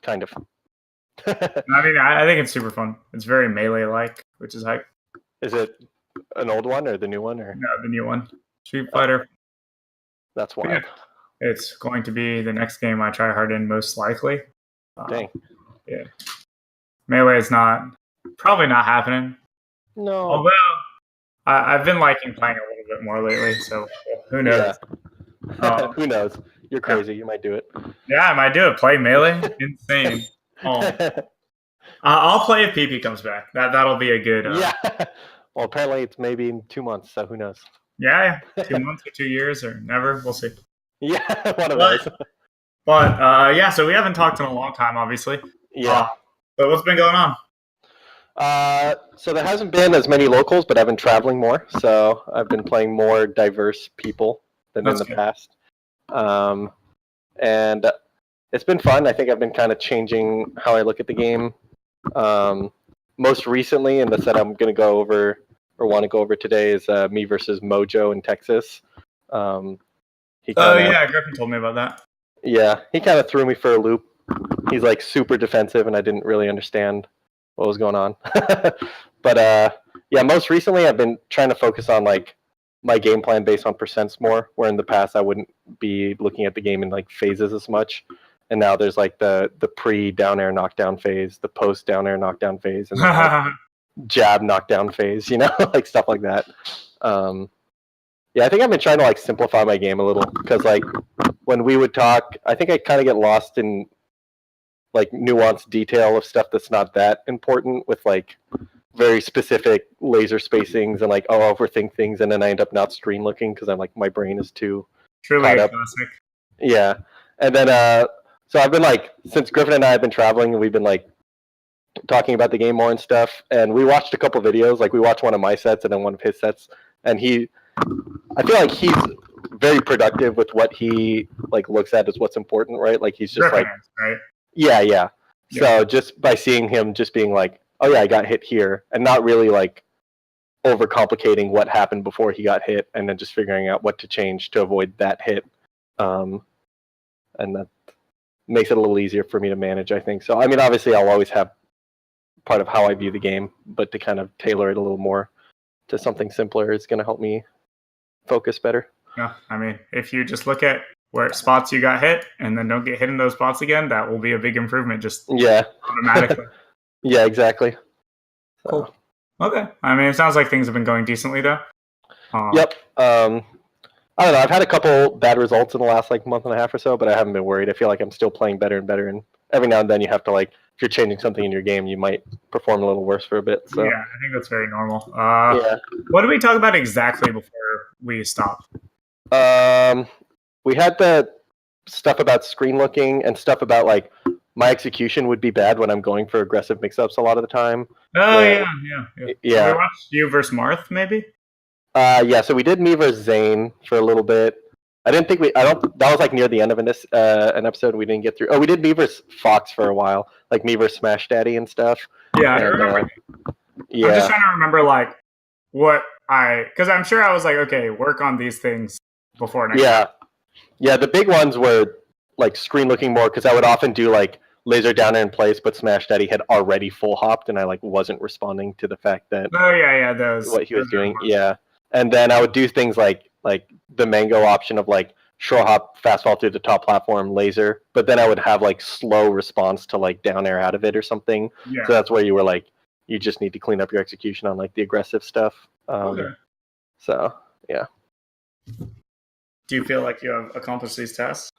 kind of. I mean, I think it's super fun. It's very melee-like, which is hype. Is it an old one or the new one? Or no, the new one, Street Fighter. That's wild. Yeah, it's going to be the next game I try hard in, most likely. Dang. Yeah, melee is probably not happening. No. Although I've been liking playing a little bit more lately, so who knows? Yeah. Who knows? You're crazy. You might do it. Yeah, I might do it. Play melee, insane. I'll play if PP comes back. That'll be a good. Yeah. Well, apparently it's maybe in 2 months, so who knows? Yeah, 2 months or 2 years or never. We'll see. Yeah, one of those. But yeah, so we haven't talked in a long time, obviously. Yeah. But what's been going on? So there hasn't been as many locals, but I've been traveling more. So I've been playing more diverse people than in the past. And it's been fun. I think I've been kind of changing how I look at the game. Most recently, and the set I'm going to go over or want to go over today is me versus Mojo in Texas. Yeah, Griffin told me about that. Yeah, he kind of threw me for a loop. He's like super defensive, and I didn't really understand what was going on. But yeah, most recently I've been trying to focus on like my game plan based on percents more, where in the past I wouldn't be looking at the game in like phases as much. And now there's like the pre-down air knockdown phase, the post-down air knockdown phase, and like jab knockdown phase, like stuff like that. Yeah, I think I've been trying to like simplify my game a little, because like when we would talk, I think I kind of get lost in like nuanced detail of stuff that's not that important, with like very specific laser spacings and like I'll overthink things, and then I end up not screen looking because I'm like my brain is too truly caught up. Classic. Yeah, and then so I've been like, since Griffin and I have been traveling, and we've been like talking about the game more and stuff, and we watched a couple videos. Like we watched one of my sets and then one of his sets, and I feel like he's very productive with what he like looks at as what's important, right? Like he's just like, right? Yeah. So just by seeing him just being like, oh yeah, I got hit here, and not really like overcomplicating what happened before he got hit, and then just figuring out what to change to avoid that hit, and that makes it a little easier for me to manage, I think. So I mean, obviously I'll always have part of how I view the game, but to kind of tailor it a little more to something simpler is going to help me focus better. Yeah, I mean, if you just look at where spots you got hit and then don't get hit in those spots again, that will be a big improvement just automatically. Yeah, exactly. So. Cool. Okay. I mean, it sounds like things have been going decently, though. Yep. I don't know. I've had a couple bad results in the last like month and a half or so, but I haven't been worried. I feel like I'm still playing better and better, and every now and then you have to like, if you're changing something in your game, you might perform a little worse for a bit. So yeah, I think that's very normal. What did we talk about exactly before we stopped? We had the stuff about screen looking and stuff about like my execution would be bad when I'm going for aggressive mix-ups a lot of the time. Oh, yeah. Yeah. So we watched you versus Marth, maybe? Yeah, so we did me versus Zane for a little bit. That was like near the end of an episode we didn't get through. Oh, we did me versus Fox for a while, like me versus Smash Daddy and stuff. Yeah, I remember. Yeah. I'm just trying to remember like because I'm sure I was like, okay, work on these things before next time. Yeah, the big ones were like screen looking more, because I would often do like laser down in place, but Smash Daddy had already full hopped, and I like wasn't responding to the fact that what he was doing. Yeah, and then I would do things like the mango option of like short hop, fast fall through the top platform, laser, but then I would have like slow response to like down air out of it or something. Yeah. So that's where you were like, you just need to clean up your execution on like the aggressive stuff. Okay. So yeah. Do you feel like you have accomplished these tasks?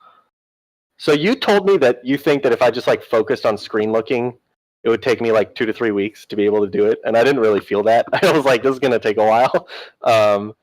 So you told me that you think that if I just like focused on screen looking, it would take me like 2 to 3 weeks to be able to do it, and I didn't really feel that. I was like, this is gonna take a while.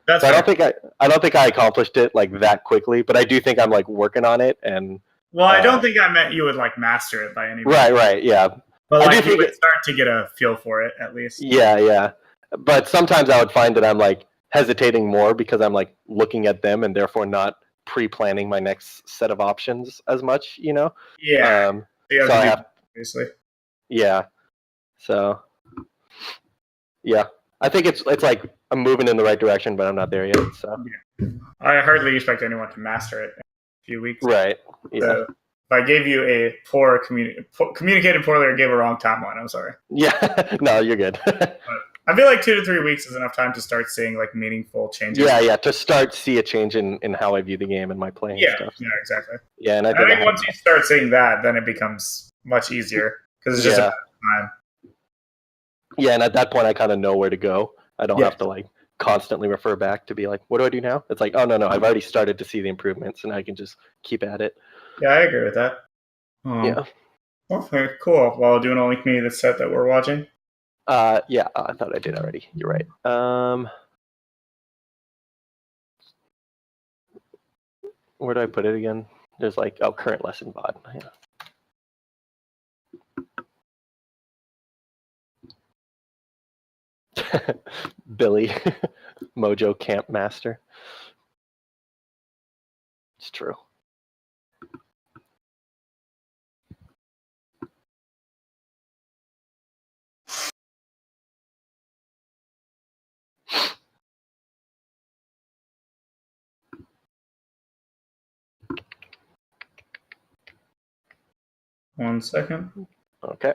That's so I don't think I accomplished it like that quickly, but I do think I'm like working on it. And I don't think I meant you would like master it by any means. Right, yeah. But like you would start to get a feel for it at least. Yeah. But sometimes I would find that I'm like hesitating more because I'm like looking at them and therefore not pre-planning my next set of options as much, Yeah. So I have, obviously. Yeah. So yeah, I think it's like I'm moving in the right direction, but I'm not there yet. So I hardly expect anyone to master it in a few weeks. Right. Yeah. So, I gave you a communicated poorly or gave a wrong timeline. I'm sorry. Yeah, no, you're good. But I feel like 2 to 3 weeks is enough time to start seeing like meaningful changes. Yeah, to start see a change in how I view the game and my playing stuff. Yeah, exactly. Yeah, and I think once you start seeing that, then it becomes much easier because it's just a matter of time. Yeah, and at that point, I kind of know where to go. I don't have to like constantly refer back to be like, what do I do now? It's like, oh no, I've already started to see the improvements, and I can just keep at it. Yeah, I agree with that. Yeah. Okay, cool. Well, do you want to link me the set that we're watching? Yeah, I thought I did already. You're right. Where do I put it again? There's like, current lesson VOD. Yeah. Billy, Mojo Camp Master. It's true. One second. Okay.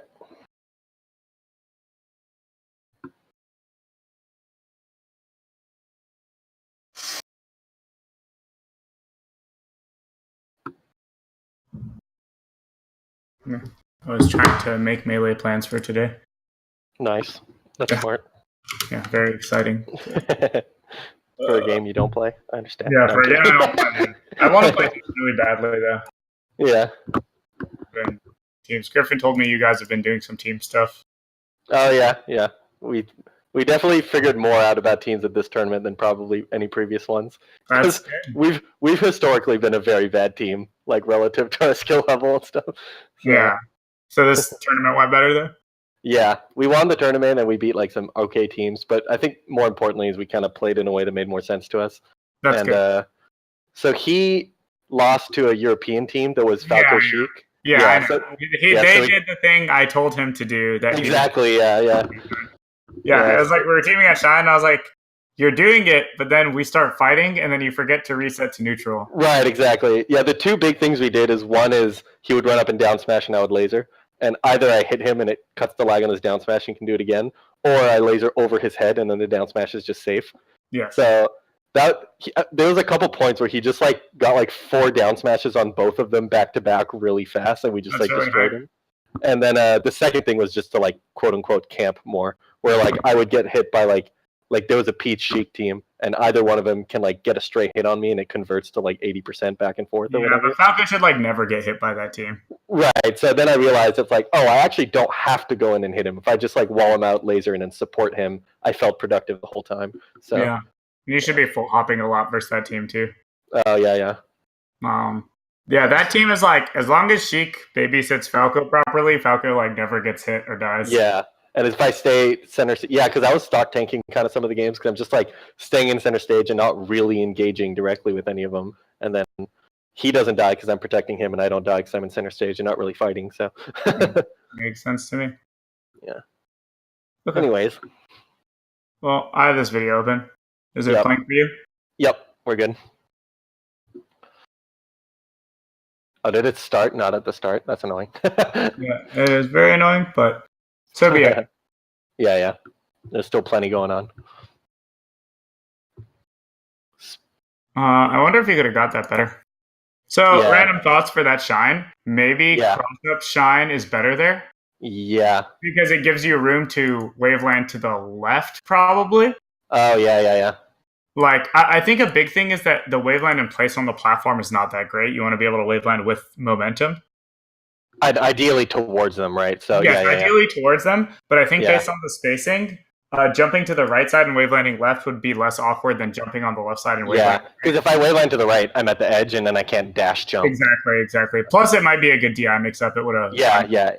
I was trying to make melee plans for today. Nice. That's smart. Yeah, very exciting. For a game you don't play, I understand. Yeah, for a game I don't play. I want to play really badly though. Yeah. Teams. Griffin told me you guys have been doing some team stuff. Oh yeah. We definitely figured more out about teams at this tournament than probably any previous ones. We've historically been a very bad team, like relative to our skill level and stuff. So, yeah. So this tournament went better though? Yeah. We won the tournament and we beat like some okay teams, but I think more importantly is we kind of played in a way that made more sense to us. That's good. So he lost to a European team that was Falco Chic. Yeah, so, they did the thing I told him to do. Exactly, yeah. Yeah, it was like we were teaming at Shine, and I was like, you're doing it, but then we start fighting, and then you forget to reset to neutral. Right, exactly. Yeah, the two big things we did is one is he would run up and down smash and I would laser. And either I hit him and it cuts the lag on his down smash and he can do it again, or I laser over his head and then the down smash is just safe. Yeah. So there was a couple points where he just like got like 4 down smashes on both of them back to back really fast, and we just destroyed him. And then the second thing was just to like quote unquote camp more, where like I would get hit by like there was a Peach Sheik team, and either one of them can like get a straight hit on me, and it converts to like 80% back and forth. Or whatever. But Falcon should like never get hit by that team. Right. So then I realized it's like, oh, I actually don't have to go in and hit him. If I just like wall him out, laser, and then support him, I felt productive the whole time. So yeah. You should be full hopping a lot versus that team too. Oh yeah. Yeah, that team is like, as long as Sheik babysits Falco properly, Falco like never gets hit or dies. Yeah, and if I stay center, because I was stock tanking kind of some of the games because I'm just like staying in center stage and not really engaging directly with any of them, and then he doesn't die because I'm protecting him, and I don't die because I'm in center stage and not really fighting. So makes sense to me. Yeah. Okay. Anyways, well, I have this video open. Is it playing for you? Yep, we're good. Oh, did it start? Not at the start. That's annoying. Yeah, it is very annoying, but so be it. Yeah. There's still plenty going on. I wonder if you could have got that better. So, random thoughts for that Shine. Maybe cross-up Shine is better there? Yeah. Because it gives you room to waveland to the left, probably. Oh, yeah. Like, I think a big thing is that the waveland in place on the platform is not that great. You want to be able to waveland with momentum. Ideally towards them, right? So ideally towards them. But I think based on the spacing, jumping to the right side and wavelanding left would be less awkward than jumping on the left side and wavelanding. Yeah, because if I waveland to the right, I'm at the edge and then I can't dash jump. Exactly. Plus, it might be a good DI mix-up. It would have. Yeah.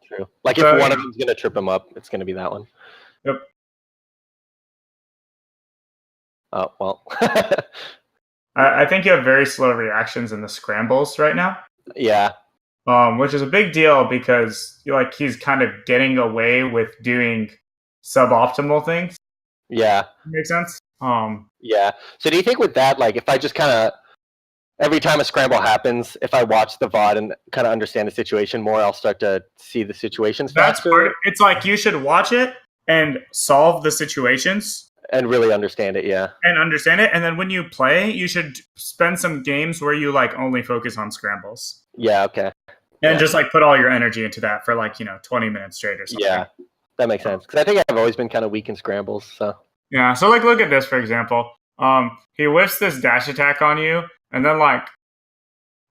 True. Like if one of them's going to trip him up, it's going to be that one. Yep. Oh, well. I think you have very slow reactions in the scrambles right now. Yeah. Which is a big deal because he's kind of getting away with doing suboptimal things. Yeah. Makes sense? Yeah. So do you think with that, like if I just kind of every time a scramble happens, if I watch the VOD and kind of understand the situation more, I'll start to see the situations That's faster. part of, it's like you should watch it and solve the situations and really understand it, yeah. And understand it. And then when you play, you should spend some games where you like only focus on scrambles. Yeah, okay. And just like put all your energy into that for like, 20 minutes straight or something. Yeah, that makes sense. Because I think I've always been kind of weak in scrambles, so. Yeah, so like look at this, for example. He whiffs this dash attack on you, and then like,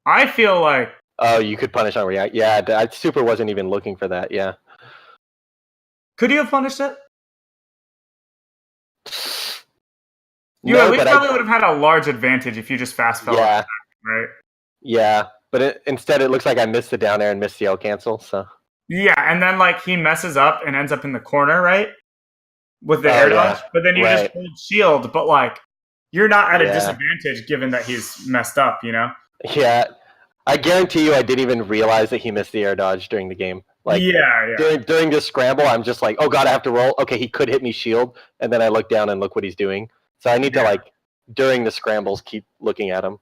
I feel like... Oh, you could punish on react. Yeah, I super wasn't even looking for that, yeah. Could you have punished it? You No, at least probably would have had a large advantage if you just fast fell on attack, right? Yeah, but instead it looks like I missed the down air and missed the L cancel, so. Yeah, and then like he messes up and ends up in the corner, right? With the air dodge, but then you just hold shield, but like you're not at a disadvantage given that he's messed up, Yeah, I guarantee you I didn't even realize that he missed the air dodge during the game. Like, during this scramble, I'm just like, oh god, I have to roll. Okay, he could hit me shield, and then I look down and look what he's doing. So I need to like during the scrambles keep looking at him.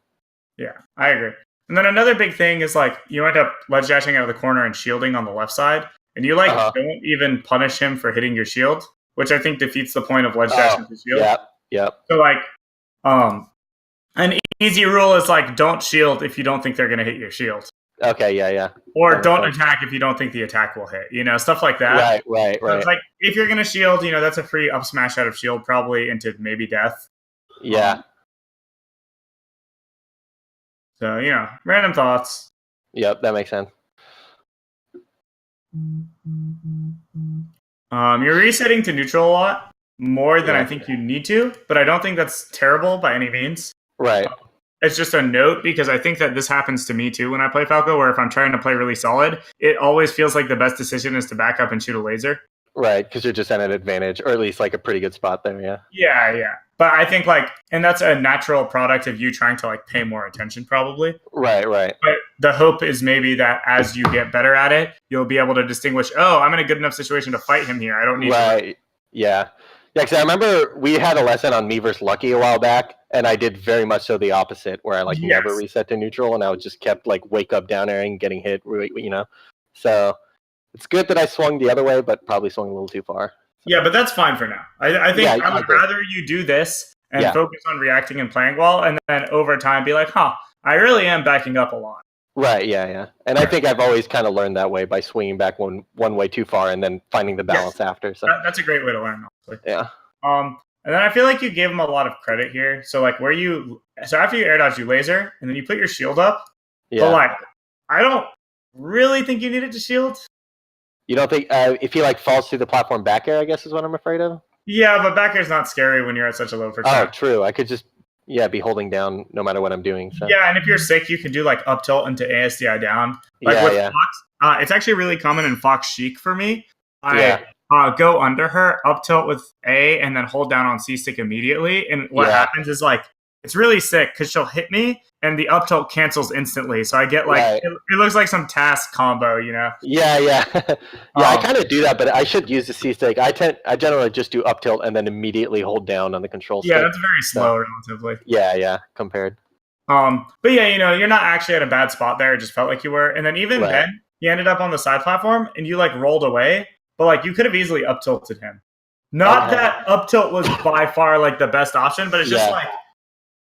Yeah, I agree. And then another big thing is like you end up ledge dashing out of the corner and shielding on the left side, and you like don't even punish him for hitting your shield, which I think defeats the point of ledge dashing to shield. Yeah. So like, an easy rule is like don't shield if you don't think they're gonna hit your shield. Okay, yeah. Or don't attack if you don't think the attack will hit. Stuff like that. Right. So it's like if you're gonna shield, that's a free up smash out of shield, probably into maybe death. Yeah. So random thoughts. Yep, that makes sense. You're resetting to neutral a lot more than I think you need to, but I don't think that's terrible by any means. Right. It's just a note because I think that this happens to me too when I play Falco, where if I'm trying to play really solid, it always feels like the best decision is to back up and shoot a laser. Right, because you're just at an advantage, or at least like a pretty good spot there, yeah. Yeah. But I think and that's a natural product of you trying to like pay more attention probably. Right. But the hope is maybe that as you get better at it, you'll be able to distinguish, oh, I'm in a good enough situation to fight him here. I don't need to. Yeah, because I remember we had a lesson on me versus Lucky a while back, and I did very much so the opposite, where I never reset to neutral, and I would just kept like wake up down airing, getting hit, So it's good that I swung the other way, but probably swung a little too far. Yeah, but that's fine for now. I think I would rather you do this and focus on reacting and playing well, and then over time be like, I really am backing up a lot. Right, yeah. And I think I've always kind of learned that way by swinging back one way too far and then finding the balance after. So that's a great way to learn, honestly. Yeah. And then I feel like you gave him a lot of credit here. So like so after you air dodge, you laser, and then you put your shield up. Yeah. But I don't really think you needed to shield. You don't think if he falls through the platform back air, I guess is what I'm afraid of? Yeah, but back air's not scary when you're at such a low percent. Oh, true. I could just be holding down no matter what I'm doing. So. Yeah, and if you're sick, you can do up tilt into ASDI down. Fox, it's actually really common in Fox Chic for me. I go under her, up tilt with A, and then hold down on C stick immediately. And what happens is it's really sick because she'll hit me and the up tilt cancels instantly. So I get it looks like some task combo, Yeah. I kind of do that, but I should use the C stick. I generally just do up tilt and then immediately hold down on the control stick. Yeah, that's very slow relatively. Yeah, compared. But you're not actually at a bad spot there. It just felt like you were. And then even then, he ended up on the side platform and you rolled away, but you could have easily up tilted him. Not that up tilt was by far the best option, but it's just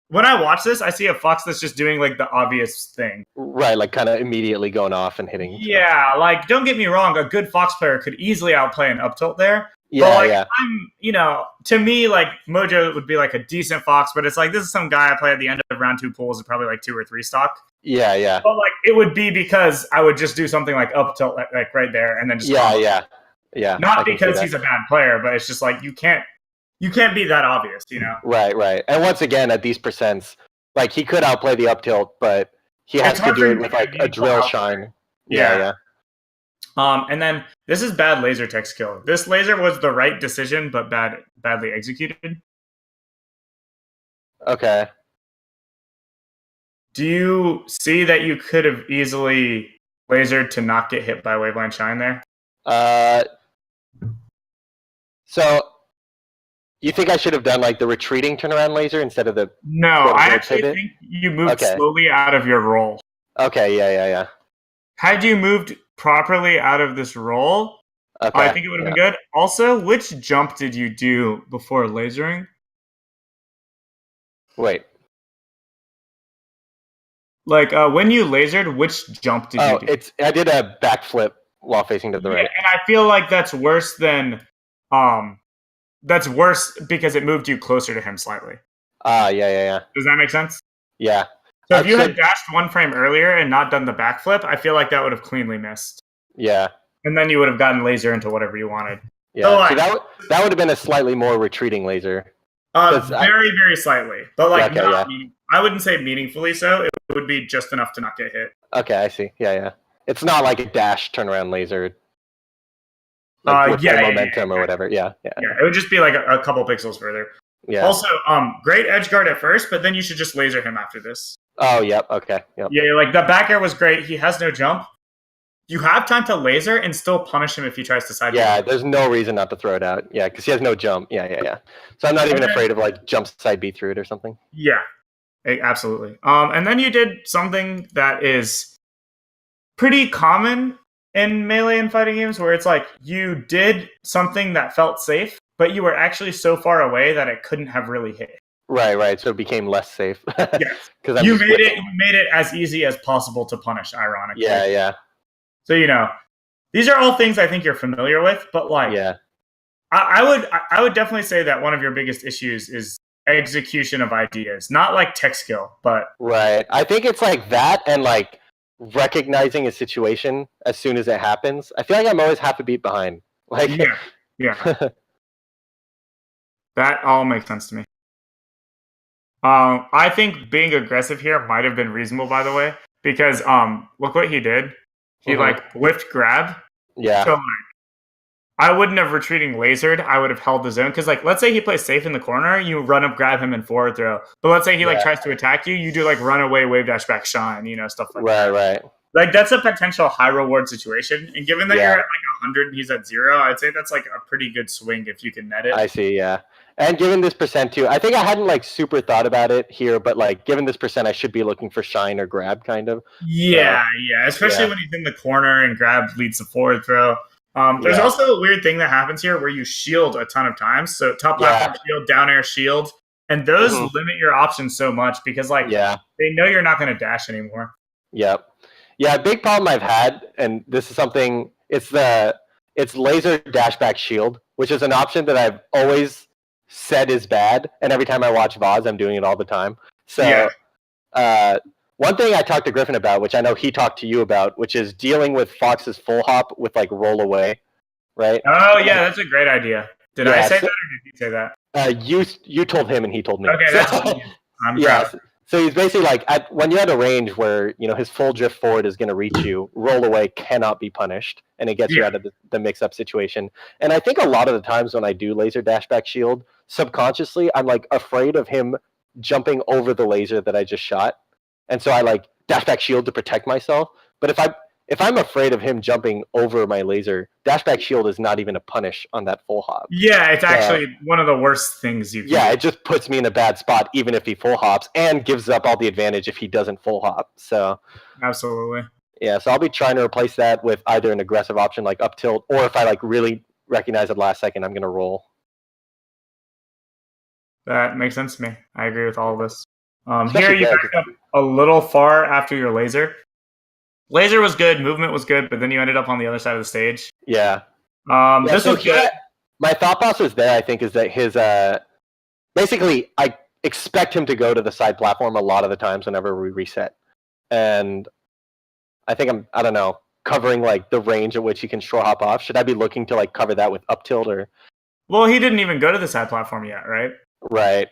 when I watch this, I see a Fox that's just doing the obvious thing. Right, kind of immediately going off and hitting. Yeah, don't get me wrong, a good Fox player could easily outplay an up tilt there. Yeah, I'm, to me, Mojo would be a decent Fox, but it's this is some guy I play at the end of round 2 pools is probably 2 or 3 stock. Yeah. But it would be because I would just do something up tilt right there and then just Yeah. Not because he's a bad player, but it's just you can't be that obvious, Right. And once again, at these percents, he could outplay the up tilt, but he has to do it with a drill shine. Yeah. And then this is bad laser tech skill. This laser was the right decision, but badly executed. Okay. Do you see that you could have easily lasered to not get hit by Waveline Shine there? So You think I should have done like the retreating turnaround laser instead of the? No, I actually think you moved slowly out of your roll. Okay, yeah. Had you moved properly out of this roll, I think it would have been good. Also, which jump did you do before lasering? Wait. Like when you lasered, which jump did you do? I did a backflip while facing to the right. And I feel like that's worse than that's worse because it moved you closer to him slightly. Yeah. Does that make sense? Yeah. So if you had dashed one frame earlier and not done the backflip, I feel like that would have cleanly missed. Yeah. And then you would have gotten laser into whatever you wanted. Yeah. So that would have been a slightly more retreating laser. Very, very slightly. But like I wouldn't say meaningfully so. It would be just enough to not get hit. Okay, I see. Yeah. It's not like a dash turnaround laser. Like with momentum or whatever. Yeah. It would just be like a couple pixels further. Yeah. Also, great edge guard at first, but then you should just laser him after this. Oh, yep. Okay. Yep. Yeah, like the back air was great. He has no jump. You have time to laser and still punish him if he tries to side. Yeah, there's no reason not to throw it out. Yeah, because he has no jump. Yeah. So I'm not even afraid of like jump side B through it or something. Yeah, absolutely. And then you did something that is pretty common in melee and fighting games where it's like you did something that felt safe, but you were actually so far away that it couldn't have really hit. Right. So it became less safe. Yes. Because you made it as easy as possible to punish, ironically. Yeah. So, these are all things I think you're familiar with, but like, I would definitely say that one of your biggest issues is execution of ideas, not like tech skill, but right. I think it's like that and like recognizing a situation as soon as it happens. I feel like I'm always half a beat behind. Like, yeah. That all makes sense to me. I think being aggressive here might have been reasonable, by the way, because look what he did. He whiffed grab. Yeah. So I wouldn't have retreating lasered. I would have held the zone because let's say he plays safe in the corner, you run up, grab him, and forward throw. But let's say he tries to attack you, you do like run away, wave dash back, shine, stuff like that. Right. Like that's a potential high reward situation. And given that you're at like 100 and he's at 0, I'd say that's like a pretty good swing if you can net it. I see. Yeah. And given this percent too, I think I hadn't like super thought about it here, but like given this percent, I should be looking for shine or grab kind of. Yeah. Especially when he's in the corner and grab leads the forward throw. There's also a weird thing that happens here where you shield a ton of times. So top platform shield, down air shield, and those limit your options so much because they know you're not going to dash anymore. Yep. Yeah. A big problem I've had, and this is something, it's laser dash back shield, which is an option that I've always said is bad, and every time I watch VODs, I'm doing it all the time. So one thing I talked to Griffin about, which I know he talked to you about, which is dealing with Fox's full hop with like roll away, right? Oh yeah, that's a great idea. Did I say that or did he say that? You told him and he told me. Okay, that's I'm proud. So he's basically like, when you're at a range where his full drift forward is going to reach you, roll away cannot be punished, and it gets you out of the mix-up situation. And I think a lot of the times when I do laser dash back shield, subconsciously I'm like afraid of him jumping over the laser that I just shot, and so I like dash back shield to protect myself. But if I'm afraid of him jumping over my laser, dash back shield is not even a punish on that full hop. Yeah, it's actually one of the worst things you can do. It just puts me in a bad spot even if he full hops, and gives up all the advantage if he doesn't full hop. So absolutely. Yeah, so I'll be trying to replace that with either an aggressive option like up tilt, or if I like really recognize it last second, I'm going to roll. That makes sense to me. I agree with all of this. Here you backed up a little far after your laser. Laser was good, movement was good, but then you ended up on the other side of the stage. Yeah. This was good. My thought process there, I think, is that his basically I expect him to go to the side platform a lot of the times whenever we reset. And I think I don't know, covering like the range at which he can straw hop off. Should I be looking to like cover that with up tilt or? Well, he didn't even go to the side platform yet, right? Right.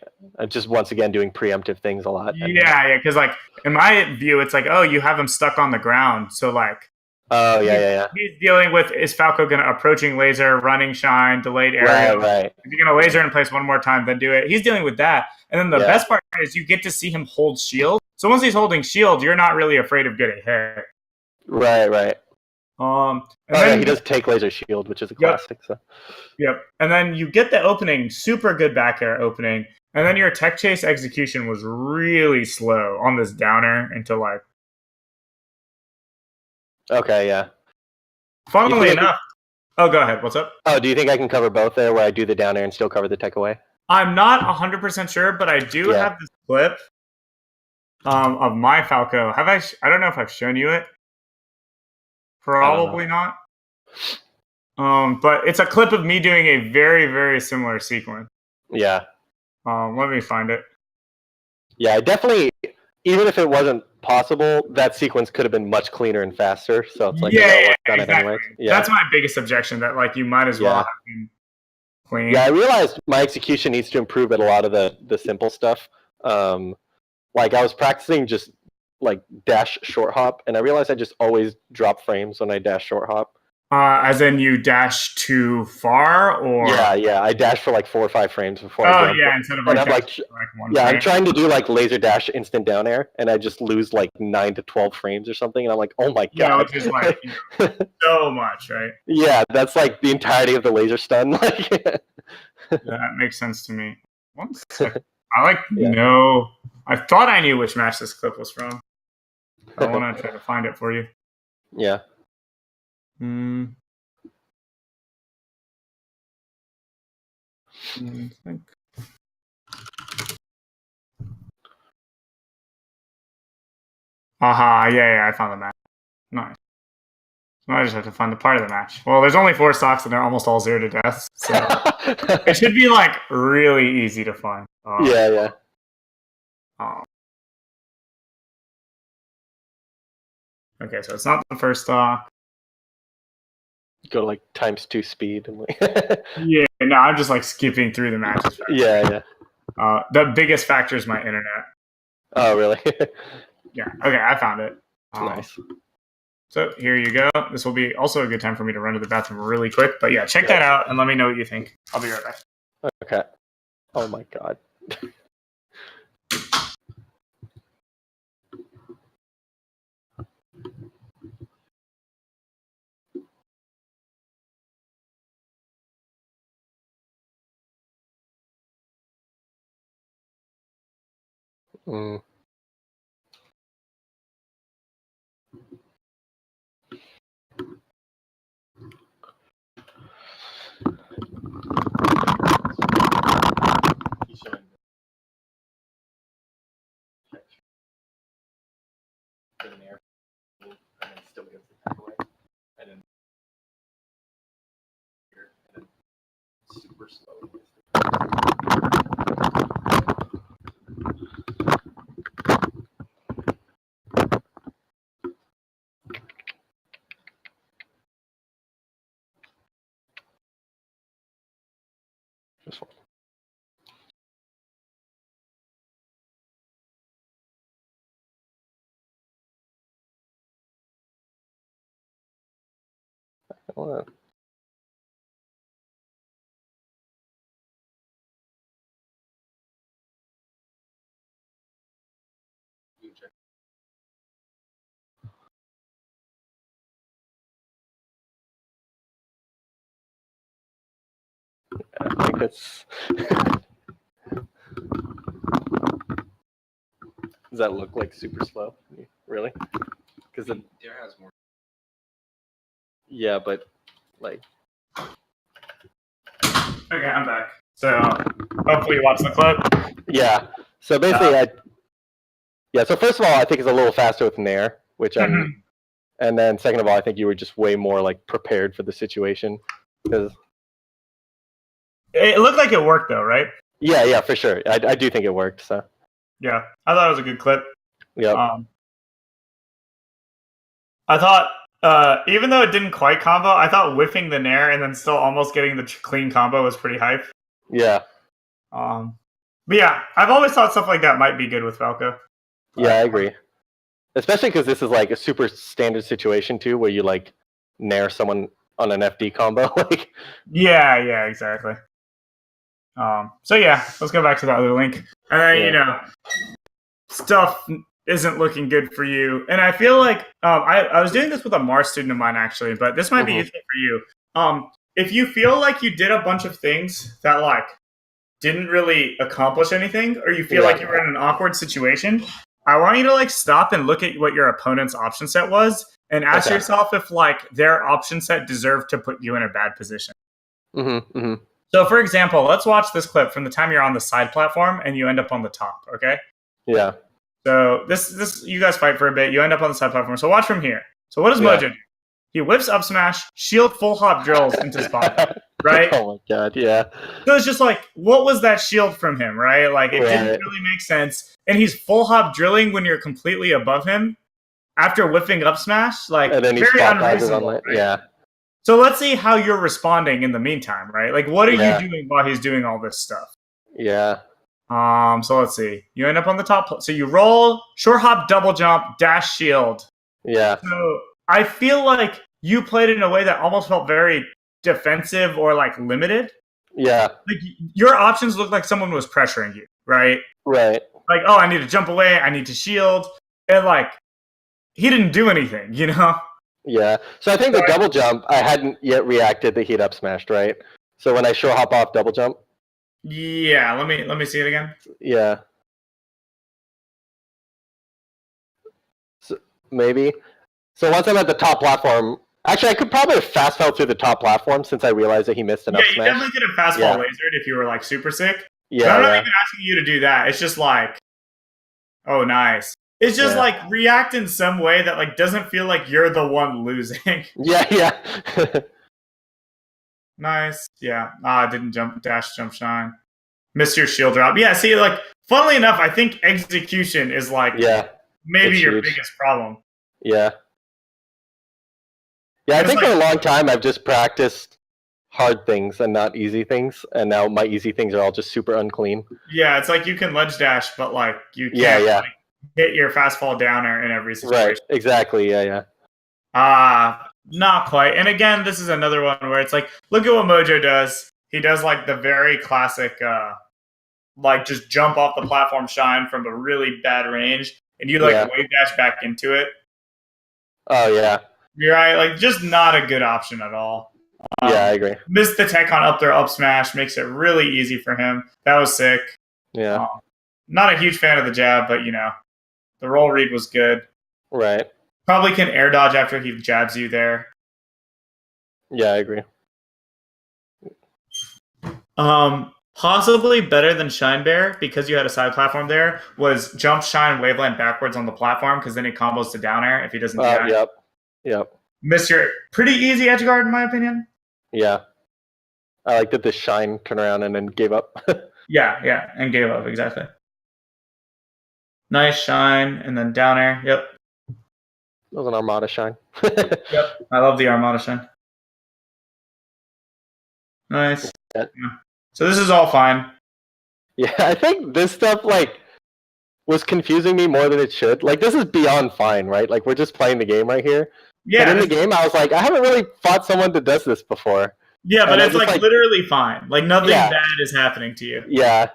Just once again doing preemptive things a lot. Yeah, because like in my view, it's like, oh, you have him stuck on the ground, so like. Oh yeah. He's dealing with, is FALCO going to approaching laser, running shine, delayed area? Right. Is he going to laser in place one more time, then do it? He's dealing with that, and then the best part is you get to see him hold shield. So once he's holding shield, you're not really afraid of getting hit. Right. And then he does take laser shield, which is a classic. So. Yep. And then you get the opening, super good back air opening, and then your tech chase execution was really slow on this downer until like. Okay, yeah. Funnily enough. Oh, go ahead. What's up? Oh, do you think I can cover both there, where I do the down air and still cover the tech away? I'm not 100% sure, but I do have this clip of my Falco. Have I? I don't know if I've shown you it. Probably not. But it's a clip of me doing a very, very similar sequence. Yeah. Let me find it. Yeah, I definitely. Even if it wasn't possible, that sequence could have been much cleaner and faster. So it's like, exactly. Yeah. That's my biggest objection. That like you might as well have been clean. Yeah, I realized my execution needs to improve at a lot of the simple stuff. Like I was practicing just like dash short hop, and I realized I just always drop frames when I dash short hop. As in you dash too far, or yeah, I dash for like 4 or 5 frames before. I jump. Instead of like, I'm like one frame. I'm trying to do like laser dash instant down air, and I just lose like 9 to 12 frames or something, and I'm like, oh my god, which is like so much, right? Yeah, that's like the entirety of the laser stun. Like, that makes sense to me. 1 second. I know. I thought I knew which match this clip was from. I want to try to find it for you. Yeah. Yeah, I found the match. Nice. Now I just have to find the part of the match. Well, there's only 4 stocks and they're almost all 0 to deaths, so it should be like really easy to find. Yeah. Okay, so it's not the first stock. Go to like ×2 speed and like. Yeah, no, I'm just like skipping through the matches. Yeah. The biggest factor is my internet. Oh, really? Yeah. Okay, I found it. Nice. So here you go. This will be also a good time for me to run to the bathroom really quick. But yeah, check that out and let me know what you think. I'll be right back. Okay. Oh my god. Super slow. Just one. Hold on. I think that's. Does that look like super slow? Really? Because the Dare has more. Yeah, but like. Okay, I'm back. So hopefully you watch the clip. Yeah. So basically, So first of all, I think it's a little faster with Nair, which I'm. And then second of all, I think you were just way more like prepared for the situation, because. It looked like it worked though, right? Yeah, for sure. I do think it worked. So. Yeah, I thought it was a good clip. Yeah. I thought, even though it didn't quite combo, I thought whiffing the Nair and then still almost getting the clean combo was pretty hype. Yeah. But yeah, I've always thought stuff like that might be good with Falco. Yeah, I agree. Especially because this is like a super standard situation too, where you like Nair someone on an FD combo. Like. Yeah, exactly. So yeah, let's go back to the other link. And then, stuff isn't looking good for you. And I feel like I was doing this with a Mars student of mine, actually, but this might be useful for you. If you feel like you did a bunch of things that like didn't really accomplish anything, or you feel like you were in an awkward situation, I want you to like stop and look at what your opponent's option set was and ask yourself if like their option set deserved to put you in a bad position. So for example, let's watch this clip from the time you're on the side platform and you end up on the top, okay? Yeah. So this you guys fight for a bit, you end up on the side platform. So watch from here. So what does Mojo do? He whips up smash, shield full hop drills into spot, right? Oh my god, yeah. So it's just like, what was that shield from him, right? Like, it didn't really make sense. And he's full hop drilling when you're completely above him after whipping up smash. Like, and then he very spot unreasonable. on it. Right? Yeah. So let's see how you're responding in the meantime, right? Like, what are you doing while he's doing all this stuff? Yeah. So let's see. You end up on the top. So you roll, short hop, double jump, dash shield. Yeah. So I feel like you played it in a way that almost felt very defensive or like limited. Yeah. Like your options look like someone was pressuring you, right? Right. Like, oh, I need to jump away, I need to shield. And like he didn't do anything, you know? Yeah. So I think the double jump, I hadn't yet reacted that he'd up smashed, right? So when I short hop off double jump. Yeah, let me see it again. Yeah. So, maybe. So once I'm at the top platform, actually I could probably have fast fell through the top platform since I realized that he missed an up smash. Yeah, you definitely could have fast fall lasered if you were like super sick. Yeah. But I'm not even asking you to do that. It's just like, oh, nice. It's just like react in some way that like doesn't feel like you're the one losing. Yeah. Nice. Yeah. Didn't jump shine. Missed your shield drop. Yeah, see, like, funnily enough, I think execution is like maybe your biggest problem. Yeah. Yeah, I think for a long time I've just practiced hard things and not easy things, and now my easy things are all just super unclean. Yeah, it's like you can ledge dash, but like you can't like, hit your fast fall downer in every situation. Right, exactly, yeah. Not quite. And again, this is another one where it's like, look at what Mojo does. He does like the very classic, like just jump off the platform shine from a really bad range, and you like wave dash back into it. Oh yeah. You're right, like just not a good option at all. Yeah, I agree. Missed the tech on up there, up smash, makes it really easy for him. That was sick. Yeah. Not a huge fan of the jab, but you know, the roll read was good. Right. Probably can air dodge after he jabs you there. Yeah, I agree. Possibly better than Shine Bear because you had a side platform there was jump shine waveland backwards on the platform because then he combos to down air if he doesn't do that. Yep. Missed your pretty easy edge guard in my opinion. Yeah. I like that the shine turned around and then gave up. Yeah, and gave up, exactly. Nice shine and then down air. Yep. That was an Armada shine. Yep. I love the Armada shine. Nice. Yeah. So this is all fine. Yeah, I think this stuff like was confusing me more than it should. Like this is beyond fine, right? Like we're just playing the game right here. Yeah. But in the game, I was like, I haven't really fought someone that does this before. Yeah, but it's like literally fine. Like nothing bad is happening to you. Yeah.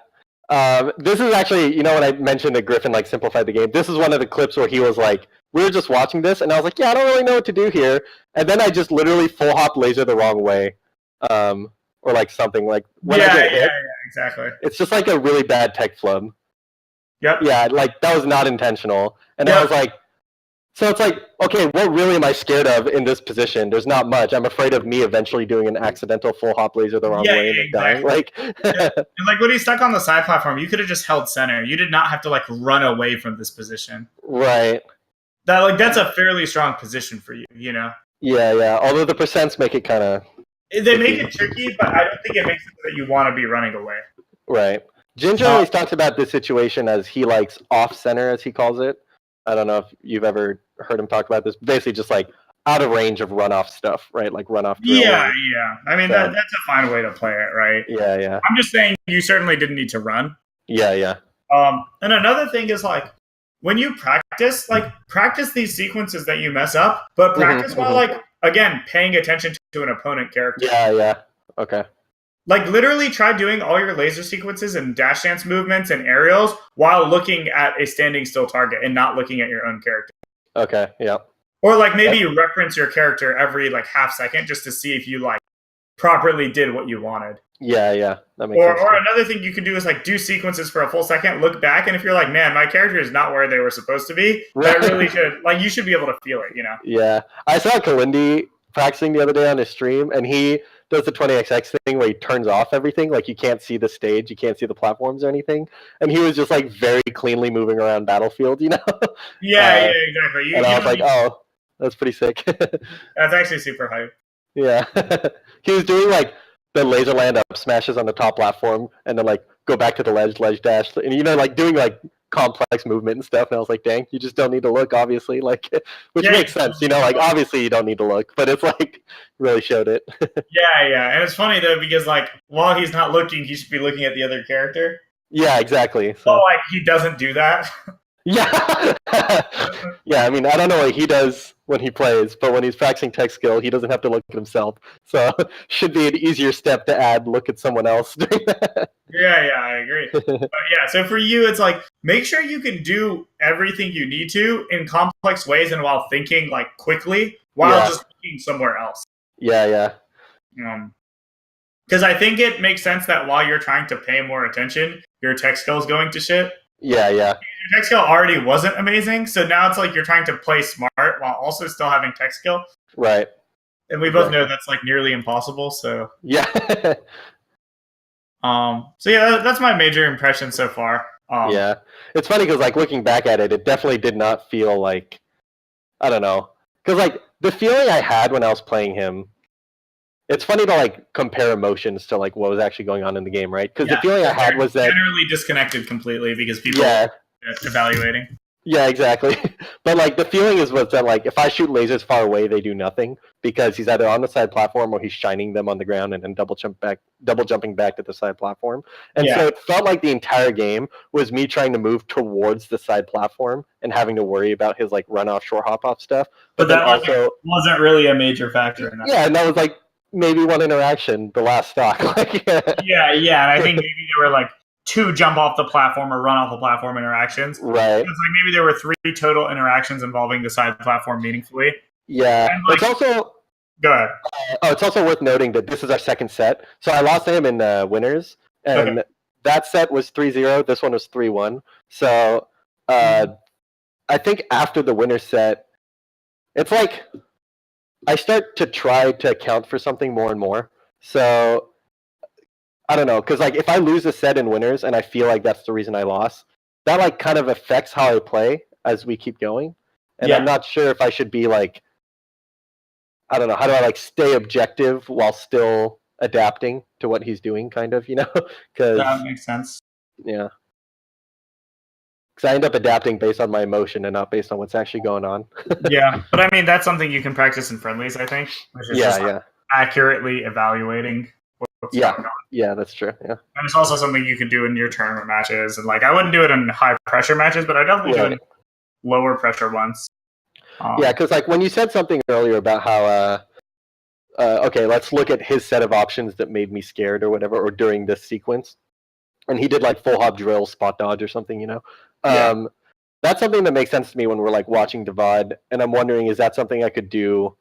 This is actually, you know, when I mentioned that Griffin like simplified the game, this is one of the clips where he was like, we were just watching this, and I was like, yeah, I don't really know what to do here. And then I just literally full hop laser the wrong way. Or like something like when I get hit, exactly. It's just like a really bad tech flub. Yep. Yeah, like that was not intentional. And I was like, so it's like, okay, what really am I scared of in this position? There's not much. I'm afraid of me eventually doing an accidental full hop laser the wrong way and dying. Like, and like when he's stuck on the side platform, you could have just held center. You did not have to like run away from this position. Right. That's a fairly strong position for you, you know? Yeah. Although the percents make it kind of... They make it tricky, but I don't think it makes it so that you want to be running away. Right. Ginger always talks about this situation as he likes off-center, as he calls it. I don't know if you've ever heard him talk about this. Basically just like out of range of runoff stuff, right? Like runoff. Yeah. I mean, that's a fine way to play it, right? Yeah. I'm just saying you certainly didn't need to run. Yeah. And another thing is like, when you practice these sequences that you mess up, but practice while like, again, paying attention to an opponent character. Yeah. Okay. Like literally try doing all your laser sequences and dash dance movements and aerials while looking at a standing still target and not looking at your own character. Okay, yeah. Or like maybe you reference your character every like half second just to see if you like properly did what you wanted. Yeah, that makes sense. Or another thing you can do is like do sequences for a full second, look back, and if you're like, man, my character is not where they were supposed to be, that really should like you should be able to feel it, you know? Yeah, I saw Kalindi practicing the other day on his stream, and he does the 20XX thing where he turns off everything, like you can't see the stage, you can't see the platforms or anything, and he was just like very cleanly moving around Battlefield, you know? Yeah, exactly. And I was like, oh, that's pretty sick. That's actually super hype. Yeah, he was doing like the laser land up smashes on the top platform, and then like go back to the ledge dash, and you know, like doing like complex movement and stuff. And I was like, dang, you just don't need to look, obviously, like, which makes sense, you know, like obviously you don't need to look, but it's like really showed it. Yeah, and it's funny though because like while he's not looking, he should be looking at the other character. Yeah, exactly. So. Well, like he doesn't do that. Yeah, yeah. I mean, I don't know what he does when he plays, but when he's practicing tech skill, he doesn't have to look at himself. So should be an easier step to add look at someone else doing that. Yeah, I agree. But yeah, so for you, it's like make sure you can do everything you need to in complex ways and while thinking like quickly while just looking somewhere else. Yeah. Because I think it makes sense that while you're trying to pay more attention, your tech skill is going to shit. Yeah. Your tech skill already wasn't amazing, so now it's like you're trying to play smart while also still having tech skill. Right. And we both know that's like nearly impossible. So yeah. So yeah, that's my major impression so far. Yeah, it's funny because like looking back at it, it definitely did not feel like, I don't know, because like the feeling I had when I was playing him. It's funny to like compare emotions to like what was actually going on in the game, right? Because the feeling I had was that generally disconnected completely because people are evaluating. Yeah, exactly. But like the feeling was that like if I shoot lasers far away, they do nothing because he's either on the side platform or he's shining them on the ground and then double jumping back to the side platform. And so it felt like the entire game was me trying to move towards the side platform and having to worry about his like run off, shore hop off stuff. But that also wasn't really a major factor in that. Yeah, and that was like maybe one interaction, the last stock. Like, yeah, and I think maybe there were like 2 jump off the platform or run off the platform interactions. Right. It's like maybe there were 3 total interactions involving the side platform meaningfully. Yeah. And like, it's also go ahead. It's also worth noting that this is our second set. So I lost to him in winners, and that set was 3-0. This one was 3-1. So I think after the winner set, it's like I start to try to account for something more and more. So I don't know, because like if I lose a set in winners and I feel like that's the reason I lost, that like kind of affects how I play as we keep going. And I'm not sure if I should be like, I don't know, how do I like stay objective while still adapting to what he's doing, kind of, you know? Because that makes sense. Yeah. Because I end up adapting based on my emotion and not based on what's actually going on. Yeah, but I mean that's something you can practice in friendlies, I think. Which is just accurately evaluating what's going on. Yeah, that's true. Yeah, and it's also something you can do in your tournament matches, and like I wouldn't do it in high pressure matches, but I definitely do it in lower pressure ones. Yeah, because like when you said something earlier about how okay, let's look at his set of options that made me scared or whatever, or during this sequence, and he did like full hop drill, spot dodge or something, you know. That's something that makes sense to me when we're like watching Divad, and I'm wondering, is that something I could do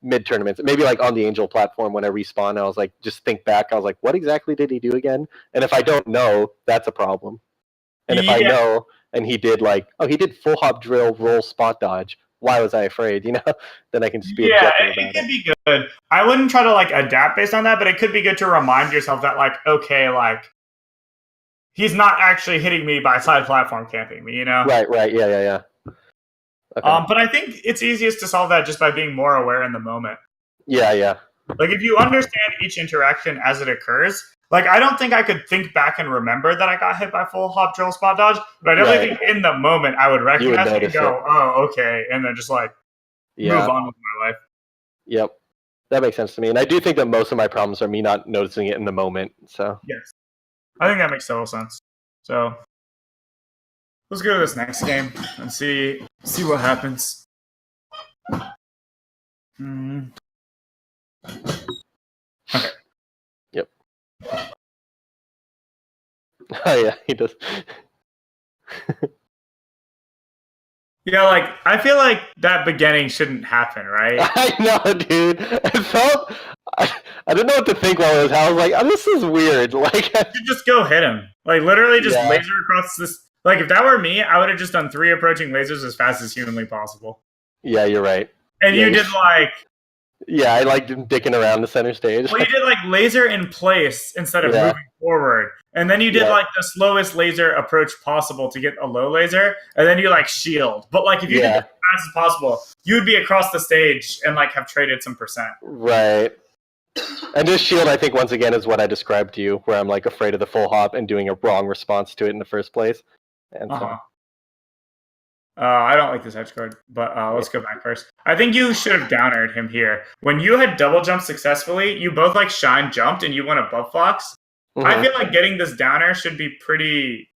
mid tournaments? Maybe like on the Angel platform when I respawn, I was like, just think back. I was like, what exactly did he do again? And if I don't know, that's a problem. And if I know, and he did like, oh, he did full hop drill, roll, spot dodge. Why was I afraid? You know, then I can just be objective about it. It could be good. I wouldn't try to like adapt based on that, but it could be good to remind yourself that like, okay, like he's not actually hitting me by side platform camping me, you know? Right. Yeah. Okay. But I think it's easiest to solve that just by being more aware in the moment. Yeah. Like if you understand each interaction as it occurs, like I don't think I could think back and remember that I got hit by full hop drill spot dodge, but I definitely think in the moment I would recognize it and go, oh, okay, and then just like move on with my life. Yep. That makes sense to me. And I do think that most of my problems are me not noticing it in the moment. So yes. I think that makes total sense. So let's go to this next game and see what happens. Okay. Yep. Oh yeah, he does. Yeah, like I feel like that beginning shouldn't happen, right? I know, dude. It felt. I didn't know what to think while it was. I was like, oh, this is weird. Like, You just go hit him. Like literally just Yeah. laser across this. Like if that were me, I would have just done 3 approaching lasers as fast as humanly possible. yeah, you're right. And Yeah, you did like Yeah, I liked dicking around the center stage. well, you did like laser in place instead of Yeah. moving forward. And then you did Yeah. like the slowest laser approach possible to get a low laser, and then you like shield. But like if you did Yeah. it as fast as possible, you would be across the stage and like have traded some percent. Right. And this shield, I think, once again, is what I described to you, where I'm like afraid of the full hop and doing a wrong response to it in the first place. And so, Uh-huh. I don't like this edge guard, but let's go back first. I think you should have down aired him here. When you had double jumped successfully, you both like shine jumped and you went above Fox. I feel like getting this down air should be pretty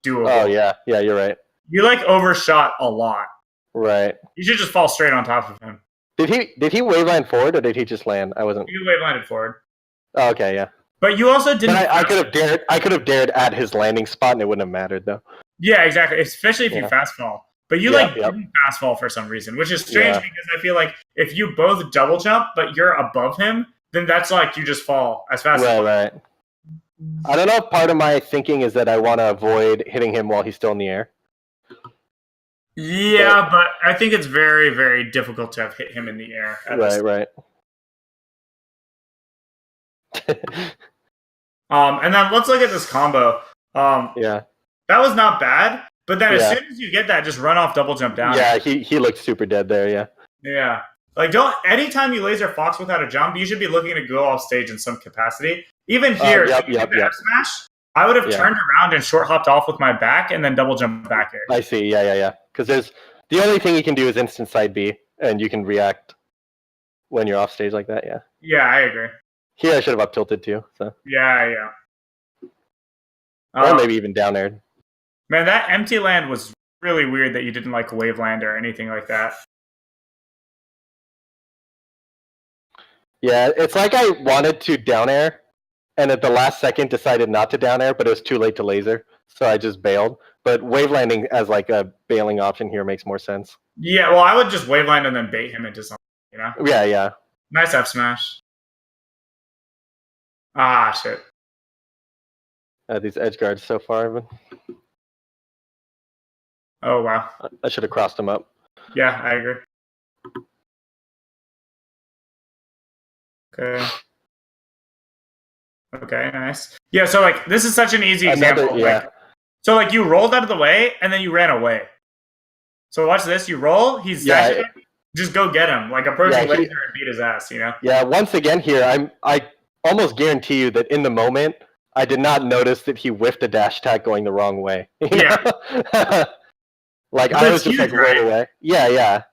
doable. Oh yeah, yeah, you're right. You like overshot a lot. Right. You should just fall straight on top of him. Did he waveline forward or did he just land? I wasn't. You wave landed forward. Oh, okay, yeah. But you also didn't. But I could have dared at his landing spot and it wouldn't have mattered though. Yeah, exactly. Especially if you fast fall. But you Yep. didn't fast fall for some reason, which is strange Yeah. because I feel like if you both double jump but you're above him, then that's like you just fall as fast as Right. I don't know if part of my thinking is that I want to avoid hitting him while he's still in the air. Yeah, but I think it's very, very difficult to have hit him in the air. Right. And then let's look at this combo. Yeah. That was not bad, but then as Yeah. soon as you get that, just run off double jump down. Yeah, he looked super dead there, yeah. Yeah. Like anytime you laser Fox without a jump, you should be looking to go off stage in some capacity. Even here, Yep. F smash, I would have turned around and short hopped off with my back and then double jump back here. I see, yeah. Because there's the only thing you can do is instant side B, and you can react when you're off stage like that, yeah. Yeah, I agree. Here I should have up tilted too, so. Yeah. Or maybe even down aired. Man, that empty land was really weird that you didn't like wave land or anything like that. Yeah, it's like I wanted to down air, and at the last second decided not to down air, but it was too late to laser, so I just bailed. But wave landing as like a bailing option here makes more sense. Yeah, well, I would just wave land and then bait him into something, you know? Yeah. Nice F smash. Ah, shit. These edge guards so far, but Oh, wow. I should have crossed them up. Yeah, I agree. Okay, nice. Yeah, so like this is such an easy example. So like you rolled out of the way and then you ran away. So watch this. You roll. He's dashing. Just go get him. Like approaching laser and beat his ass. You know. Yeah. Once again here, I almost guarantee you that in the moment I did not notice that he whiffed a dash attack going the wrong way. Yeah. Like I was just like roll away. Yeah.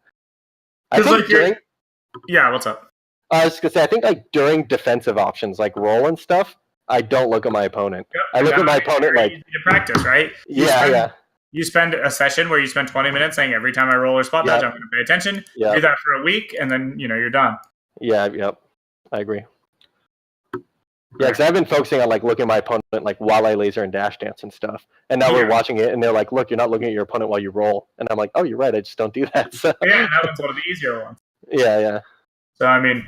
I think like Yeah. What's up? I was gonna say, I think like during defensive options, like roll and stuff, I don't look at my opponent. Yep. I look at my opponent like easy to practice, right? You spend a session where you spend 20 minutes saying every time I roll or spot dodge, I'm going to pay attention. Yeah. Do that for a week, and then you're done. Yeah. Yep. I agree. Yeah, because I've been focusing on like looking at my opponent like while I laser and dash dance and stuff, and now we're watching it, and they're like, "Look, you're not looking at your opponent while you roll," and I'm like, "Oh, you're right. I just don't do that." So yeah, that one's one of the easier ones. Yeah. So I mean,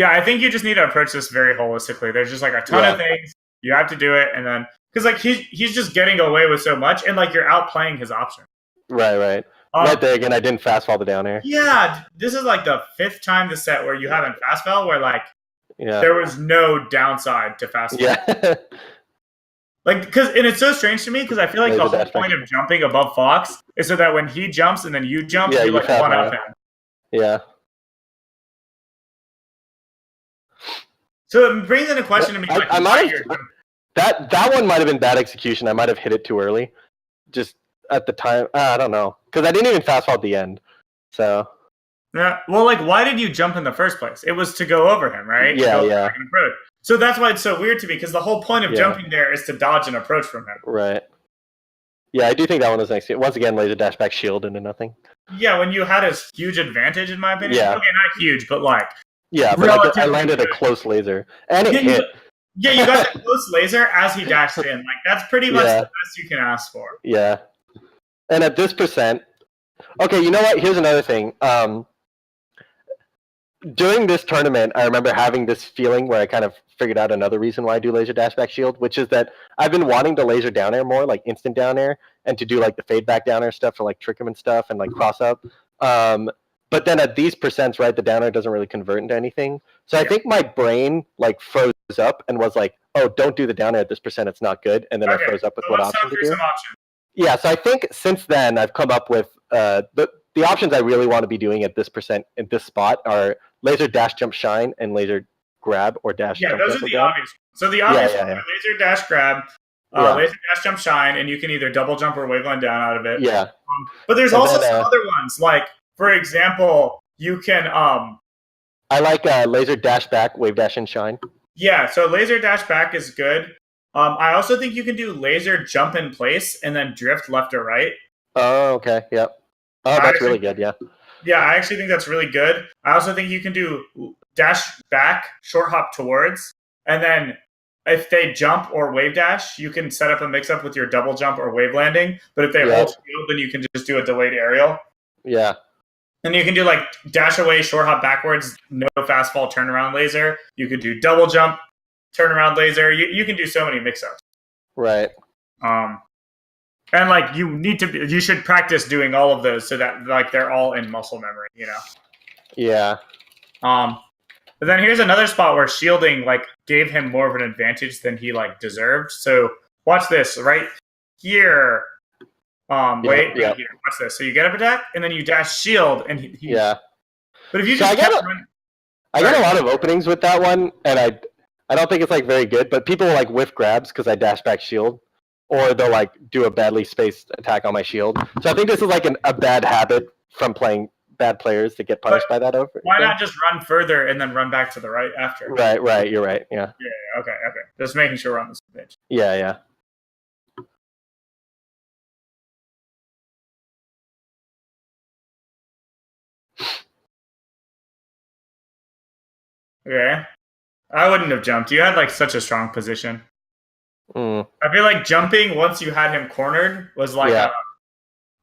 I think you just need to approach this very holistically. There's just like a ton of things you have to do it, and then because like he's just getting away with so much, and like you're outplaying his option. Right. Right there again, I didn't fast fall the down air. Yeah, this is like the 5th time this set where you haven't fast fell, where like there was no downside to fast fall. Yeah. Like, and it's so strange to me because I feel like the whole point of jumping above Fox is so that when he jumps and then you jump, you like one up him. Yeah. So it brings in a question to me. I might have, that one might have been bad execution. I might have hit it too early, just at the time. I don't know, because I didn't even fast fall at the end. So. Yeah. Well, like, why did you jump in the first place? It was to go over him, right? Yeah. So that's why it's so weird to me, because the whole point of jumping there is to dodge an approach from him. Right. Yeah, I do think that one was nice. Once again, laser dash back shield into nothing. Yeah, when you had a huge advantage, in my opinion. Yeah. Okay, not huge, but like. Yeah, but I landed a close laser, and it hit. Yeah, you got the close laser as he dashed in. Like that's pretty much Yeah. the best you can ask for. Yeah. And at this percent, okay, you know what? Here's another thing. During this tournament, I remember having this feeling where I kind of figured out another reason why I do laser dash back shield, which is that I've been wanting to laser down air more, like instant down air, and to do like the fade back down air stuff for like trick 'em and stuff and like cross up. But then at these percents, right, the down air doesn't really convert into anything. So I think my brain like froze up and was like, oh, don't do the down air at this percent, it's not good. And then I froze up with what option to do. Some options. Yeah, so I think since then I've come up with the options I really want to be doing at this percent in this spot are laser dash jump shine and laser grab or dash. Yeah, jump those are the obvious. So the obvious ones are laser dash grab, laser dash jump shine, and you can either double jump or waveland down out of it. Yeah. But there's also some other ones, like for example, you can. I like laser dash back, wave dash and shine. Yeah, so laser dash back is good. I also think you can do laser jump in place and then drift left or right. Oh, okay. Yep. Oh, that's really good. Yeah. Yeah, I actually think that's really good. I also think you can do dash back, short hop towards, and then if they jump or wave dash, you can set up a mix up with your double jump or wave landing. But if they hold shield, then you can just do a delayed aerial. Yeah. And you can do like dash away, short hop backwards, no fast fall turnaround laser. You could do double jump, turnaround laser. You can do so many mix ups. Right. And like you should practice doing all of those so that like they're all in muscle memory, you know. Yeah. But then here's another spot where shielding like gave him more of an advantage than he like deserved. So watch this right here. Right here. Watch this. So you get up attack and then you dash shield and he yeah. But if you just I got a lot of openings with that one, and I don't think it's like very good. But people will like whiff grabs because I dash back shield, or they'll like do a badly spaced attack on my shield. So I think this is like a bad habit from playing bad players to get punished by that. Why not just run further and then run back to the right after? Right. You're right. Yeah. Yeah. Okay. Just making sure we're on the same page. Yeah. Okay. I wouldn't have jumped. You had like such a strong position. I feel like jumping once you had him cornered was like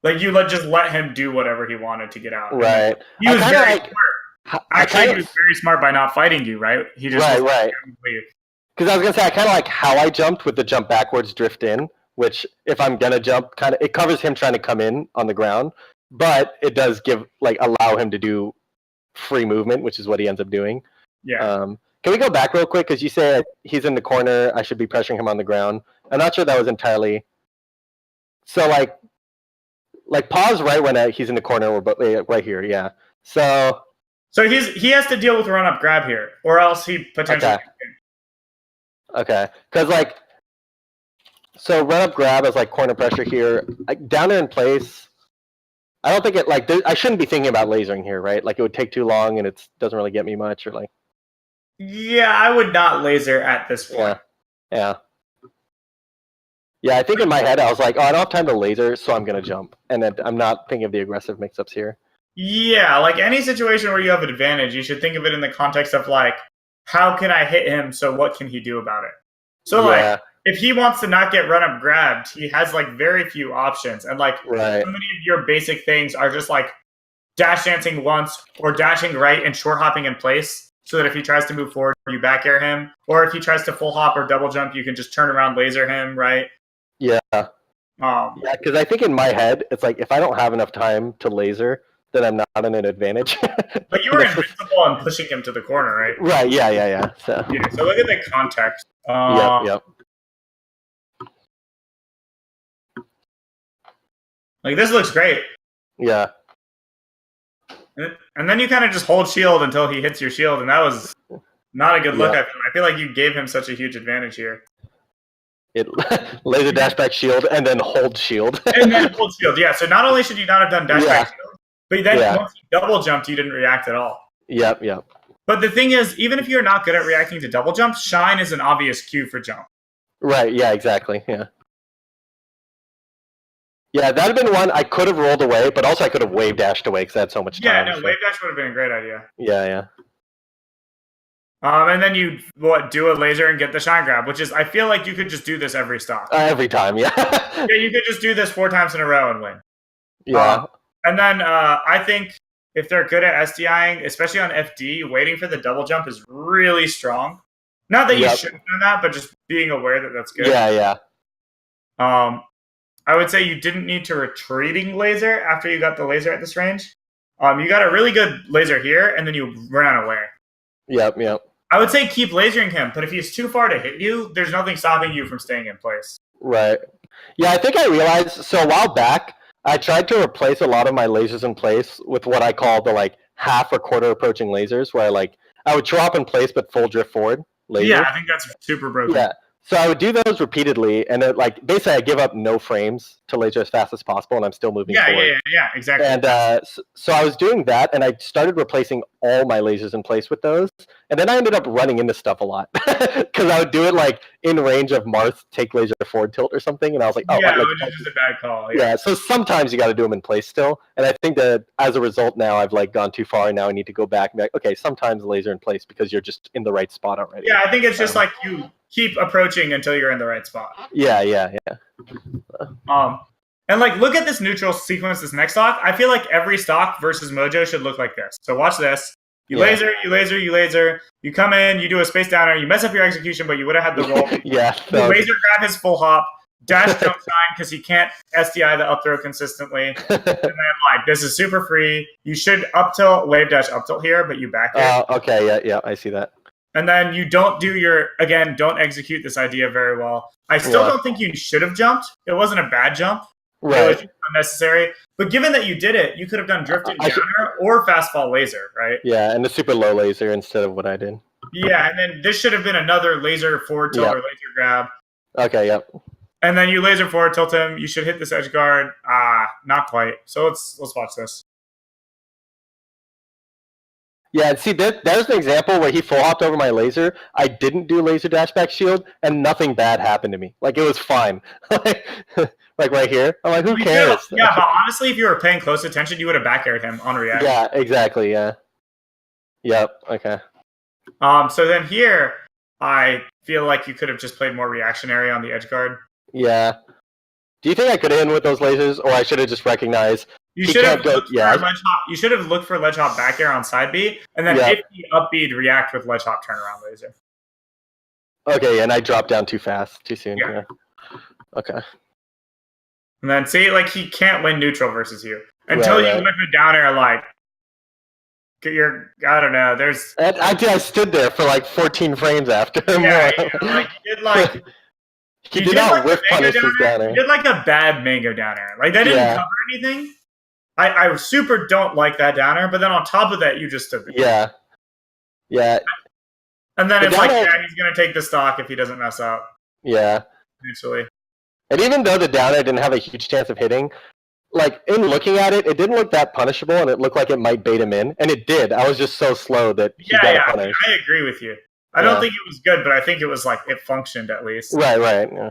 like you just let him do whatever he wanted to get out. Right. He was very smart. Actually, he was very smart by not fighting you, right? He just right. Because I was gonna say I kind of like how I jumped with the jump backwards drift in, which if I'm gonna jump, kind of it covers him trying to come in on the ground, but it does allow him to do free movement, which is what he ends up doing. Yeah. Can we go back real quick? Because you say he's in the corner. I should be pressuring him on the ground. I'm not sure that was entirely. So like pause right when he's in the corner, or right here. Yeah. So he has to deal with run up grab here, or else he potentially. Okay. Because so run up grab is like corner pressure here. Down there in place. I don't think it I shouldn't be thinking about lasering here, right? Like it would take too long and it doesn't really get me much, or like. Yeah, I would not laser at this point. Yeah, I think in my head I was like, oh, I don't have time to laser, so I'm going to jump. And then I'm not thinking of the aggressive mix-ups here. Yeah, like any situation where you have an advantage, you should think of it in the context of like, how can I hit him, so what can he do about it? So like, if he wants to not get run up grabbed, he has like very few options. And like so many of your basic things are just like dash dancing once or dashing right and short hopping in place. So that if he tries to move forward, you back air him. Or if he tries to full hop or double jump, you can just turn around, laser him, right? Yeah. Because I think in my head, it's like, if I don't have enough time to laser, then I'm not in an advantage. But you were invincible on pushing him to the corner, right? Right, yeah. So look at the context. Yep. Like, this looks great. Yeah. And then you kind of just hold shield until he hits your shield, and that was not a good look. I feel like you gave him such a huge advantage here. Laser dash back shield and then hold shield. Yeah. So not only should you not have done dash back shield, but then once you double jumped, you didn't react at all. Yep. But the thing is, even if you're not good at reacting to double jump, shine is an obvious cue for jump. Right. Yeah. Exactly. Yeah. Yeah, that'd have been one I could have rolled away, but also I could have wave dashed away because I had so much time. Yeah, wave dash would have been a great idea. Yeah. And then you do a laser and get the shine grab, which is I feel like you could just do this every stock. Every time, yeah. Yeah, you could just do this 4 times in a row and win. Yeah. And then I think if they're good at SDIing, especially on FD, waiting for the double jump is really strong. Not that you should have done that, but just being aware that that's good. Yeah. I would say you didn't need to retreating laser after you got the laser at this range. You got a really good laser here, and then you ran away. Yep. I would say keep lasering him, but if he's too far to hit you, there's nothing stopping you from staying in place. Right. Yeah, I think I realized, so a while back, I tried to replace a lot of my lasers in place with what I call the like half or quarter approaching lasers, where I would draw up in place but full drift forward laser. Yeah, I think that's super broken. Yeah. So I would do those repeatedly, and it, basically I give up no frames to laser as fast as possible, and I'm still moving forward. Yeah, exactly. And so I was doing that, and I started replacing all my lasers in place with those, and then I ended up running into stuff a lot because I would do it in range of Marth, take laser forward tilt or something, and I was like, oh, yeah, it was just a bad call. Yeah, so sometimes you got to do them in place still, and I think that as a result now I've gone too far, and now I need to go back and be like, okay, sometimes laser in place because you're just in the right spot already. Yeah, I think it's just you keep approaching until you're in the right spot. Yeah. And look at this neutral sequence, this next stock. I feel like every stock versus Mojo should look like this. So watch this. You laser, you come in, you do a space downer, you mess up your execution, but you would have had the roll. Yeah. The laser grab his full hop, dash don't shine because he can't SDI the up throw consistently. And then this is super free. You should up tilt, wave dash up tilt here, but you back it. Okay, yeah, I see that. And then you don't do don't execute this idea very well. I still don't think you should have jumped. It wasn't a bad jump. Right. It was just unnecessary. But given that you did it, you could have done drifted downer or fast fall laser, right? Yeah, and the super low laser instead of what I did. Yeah, and then this should have been another laser forward tilt or laser grab. Okay, yep. And then you laser forward tilt him. You should hit this edge guard. Not quite. So let's watch this. Yeah, and see, there's an example where he full hopped over my laser. I didn't do laser dash back shield, and nothing bad happened to me. It was fine. Right here. I'm like, who cares? Yeah, but honestly, if you were paying close attention, you would have back aired him on reaction. Yeah, exactly, yeah. Yep, okay. So then here, I feel like you could have just played more reactionary on the edge guard. Yeah. Do you think I could have hit with those lasers, or I should have just recognized you should have looked for ledge hop. You should have looked for ledge hop back air on side B, and then if he up B'd, react with ledge hop turnaround laser. Okay, and I dropped down too fast, too soon. Yeah. Okay. And then see, he can't win neutral versus you until you whip it down air. I don't know. There's. I stood there for 14 frames after. Yeah, he did not whip punish his down air. He did a bad mango down air. That didn't cover anything. I super don't like that downer, but then on top of that, you just stood there. Yeah. And then it's he's going to take the stock if he doesn't mess up. Yeah. Eventually. And even though the downer didn't have a huge chance of hitting, in looking at it, it didn't look that punishable, and it looked like it might bait him in, and it did. I was just so slow that he got punished. I agree with you. I don't think it was good, but I think it was it functioned at least. Right. Yeah.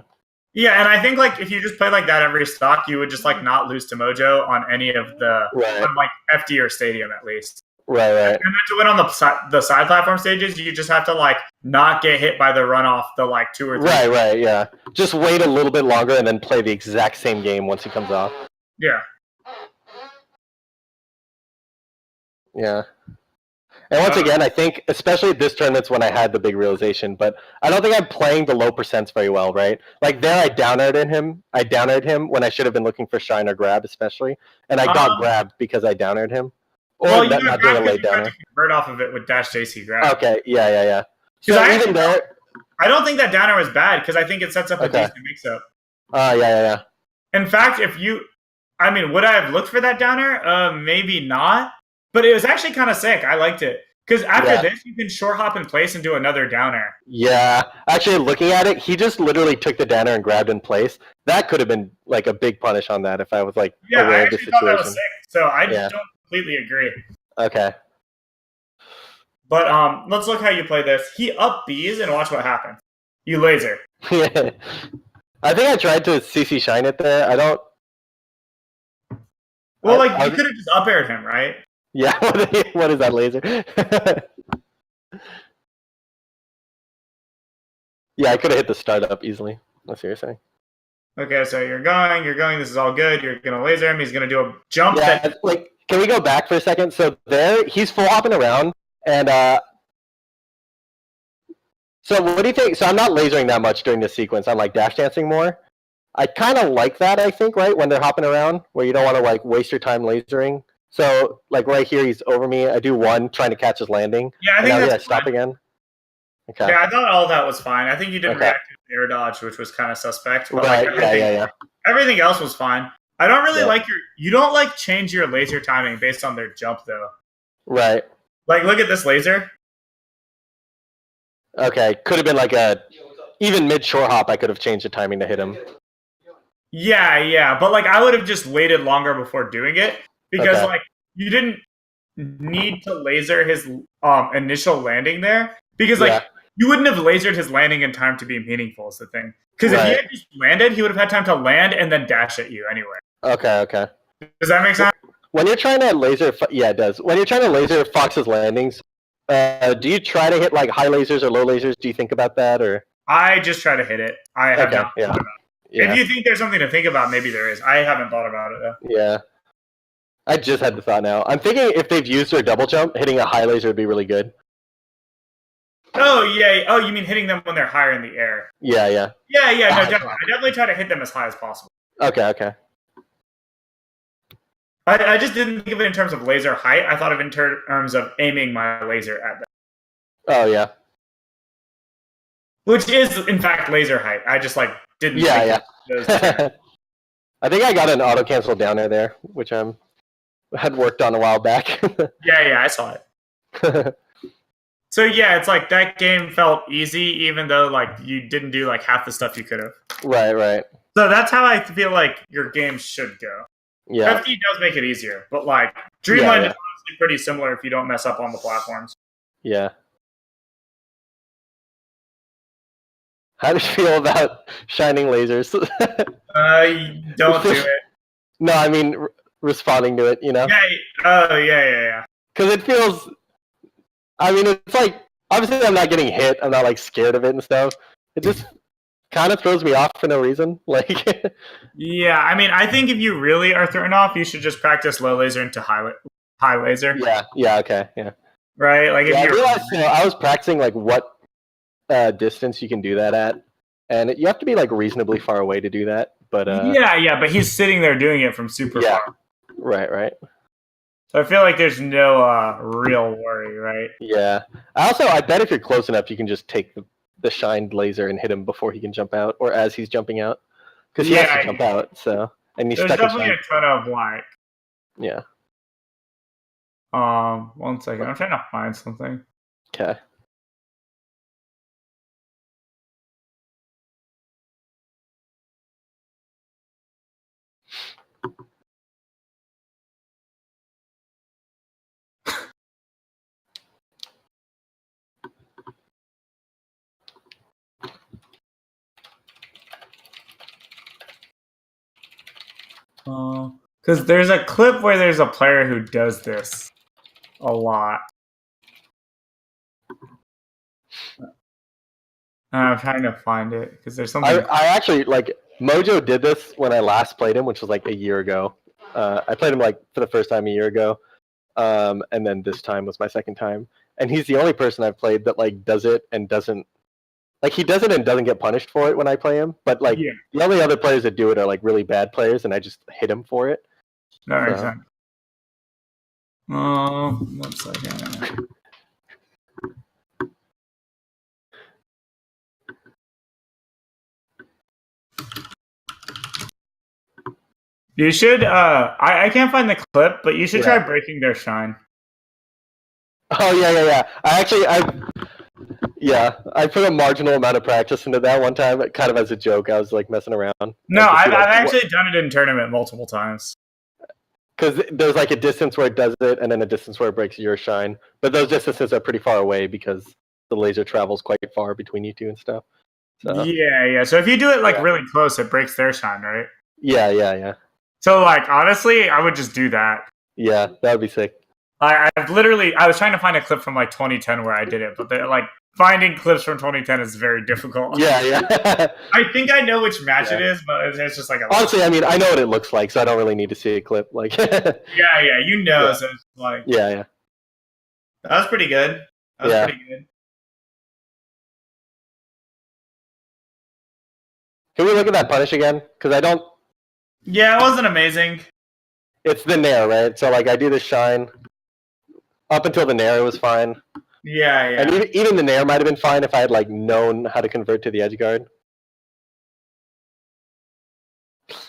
Yeah, and I think if you just play like that every stock, you would just not lose to Mojo on any of the on, FD or Stadium at least. Right. And then to win on the side platform stages, you just have to not get hit by the runoff the 2 or 3. Right. Yeah. Just wait a little bit longer and then play the exact same game once he comes off. Yeah. Yeah. And once again, I think, especially at this tournament's when I had the big realization, but I don't think I'm playing the low percents very well, right? There I down-aired him. I down-aired him when I should have been looking for shine or grab, especially. And I got grabbed because I down-aired him. Or you not doing a late downer. To convert off of it with dash JC grab. Okay, yeah. So even there... I don't think that downer was bad because I think it sets up a decent mix-up. Yeah. In fact, would I have looked for that downer? Maybe not. But it was actually kind of sick. I liked it. Because after this, you can short hop in place and do another downer. Yeah. Actually, looking at it, he just literally took the downer and grabbed in place. That could have been a big punish on that if I was aware of the situation. I actually thought that was sick. So I don't completely agree. Okay. But let's look how you play this. He up Bs and watch what happens. You laser. Yeah. I think I tried to CC shine it there. I don't... Well, you could have just up aired him, right? Yeah, what is that laser? Yeah, I could have hit the startup easily. That's what you're saying. Okay, so you're going. This is all good. You're gonna laser him. He's gonna do a jump. Yeah, That like, can we go back for a second? So there, he's full hopping around, and so what do you think? So I'm not lasering that much during this sequence. I'm like dash dancing more. I kind of like that. I think right when they're hopping around, where you don't want to like waste your time lasering. So like right here, he's over me. I do one trying to catch his landing. Yeah, I think that's stop again. Okay. Yeah, I thought all that was fine. I think you didn't Okay. react to the air dodge, which was kind of suspect. But Right. like Yeah. everything else was fine. I don't really Yeah. like you don't like change your laser timing based on their jump though. Right. Like look at this laser. Okay. Could have been like even mid short hop. I could have changed the timing to hit him. Yeah. But like I would have just waited longer before doing it because like you didn't need to laser his initial landing there because like you wouldn't have lasered his landing in time to be meaningful is the thing. Because if he had just landed, he would have had time to land and then dash at you anyway. Okay. Does that make sense? When you're trying to laser, yeah, it does. When you're trying to laser Fox's landings, do you try to hit like high lasers or low lasers? Do you think about that, or? I just try to hit it. I have not thought about it. Yeah. If you think there's something to think about, maybe there is. I haven't thought about it though. Yeah. I just had the thought now. I'm thinking if they've used their double jump, hitting a high laser would be really good. Oh yeah. Oh, you mean hitting them when they're higher in the air? Yeah. No, definitely. I definitely try to hit them as high as possible. Okay. I just didn't think of it in terms of laser height. I thought of it in terms of aiming my laser at them. Oh yeah. Which is in fact laser height. I just like didn't. Yeah. I think I got an auto cancel downer there, which I had worked on a while back. Yeah, I saw it. So yeah, it's like that game felt easy, even though like you didn't do like half the stuff you could have. Right. So that's how I feel like your game should go. Yeah. 50 does make it easier, but like Dreamland is honestly pretty similar if you don't mess up on the platforms. Yeah. How do you feel about shining lasers? Don't do it. No, I mean responding to it, you know? Yeah. Because it feels. I mean, it's like obviously I'm not getting hit. I'm not like scared of it and stuff. It just kind of throws me off for no reason. Like. Yeah, I mean, I think if you really are thrown off, you should just practice low laser into high laser. Yeah. Okay. Yeah. Right. Like if I realized I was practicing like what distance you can do that at, and you have to be like reasonably far away to do that. But yeah, but he's sitting there doing it from super far. Right. So I feel like there's no real worry, right? Yeah. I bet if you're close enough, you can just take the shined laser and hit him before he can jump out, or as he's jumping out, because he has to jump out. So and he's there's stuck. Definitely a ton of like. Yeah. 1 second. I'm trying to find something. Okay. Because there's a clip where there's a player who does this a lot. I'm trying to find it because there's something. I actually like Mojo did this when I last played him, which was like a year ago. I played him like for the first time a year ago, and then this time was my second time. And he's the only person I've played that like does it and doesn't. Like he does it and doesn't get punished for it when I play him, but like the only other players that do it are like really bad players, and I just hit him for it. That makes sense. 1 second. You should. I can't find the clip, but you should try breaking their shine. Oh yeah. I put a marginal amount of practice into that one time, kind of as a joke. I was like messing around. No, I've actually done it in tournament multiple times. Because there's like a distance where it does it, and then a distance where it breaks your shine. But those distances are pretty far away because the laser travels quite far between you two and stuff. So. Yeah. So if you do it like really close, it breaks their shine, right? Yeah. So like honestly, I would just do that. Yeah, that would be sick. I was trying to find a clip from like 2010 where I did it, but like finding clips from 2010 is very difficult. Yeah. I think I know which match it is, but it's just like honestly, I mean, I know what it looks like, so I don't really need to see a clip. Like, yeah, you know. So it's like, yeah. That was pretty good. Pretty good. Can we look at that punish again? Because I don't. Yeah, it wasn't amazing. It's the nair, right? So like, I do the shine. Up until the nair, it was fine. Yeah. And even the nair might have been fine if I had like known how to convert to the edge guard.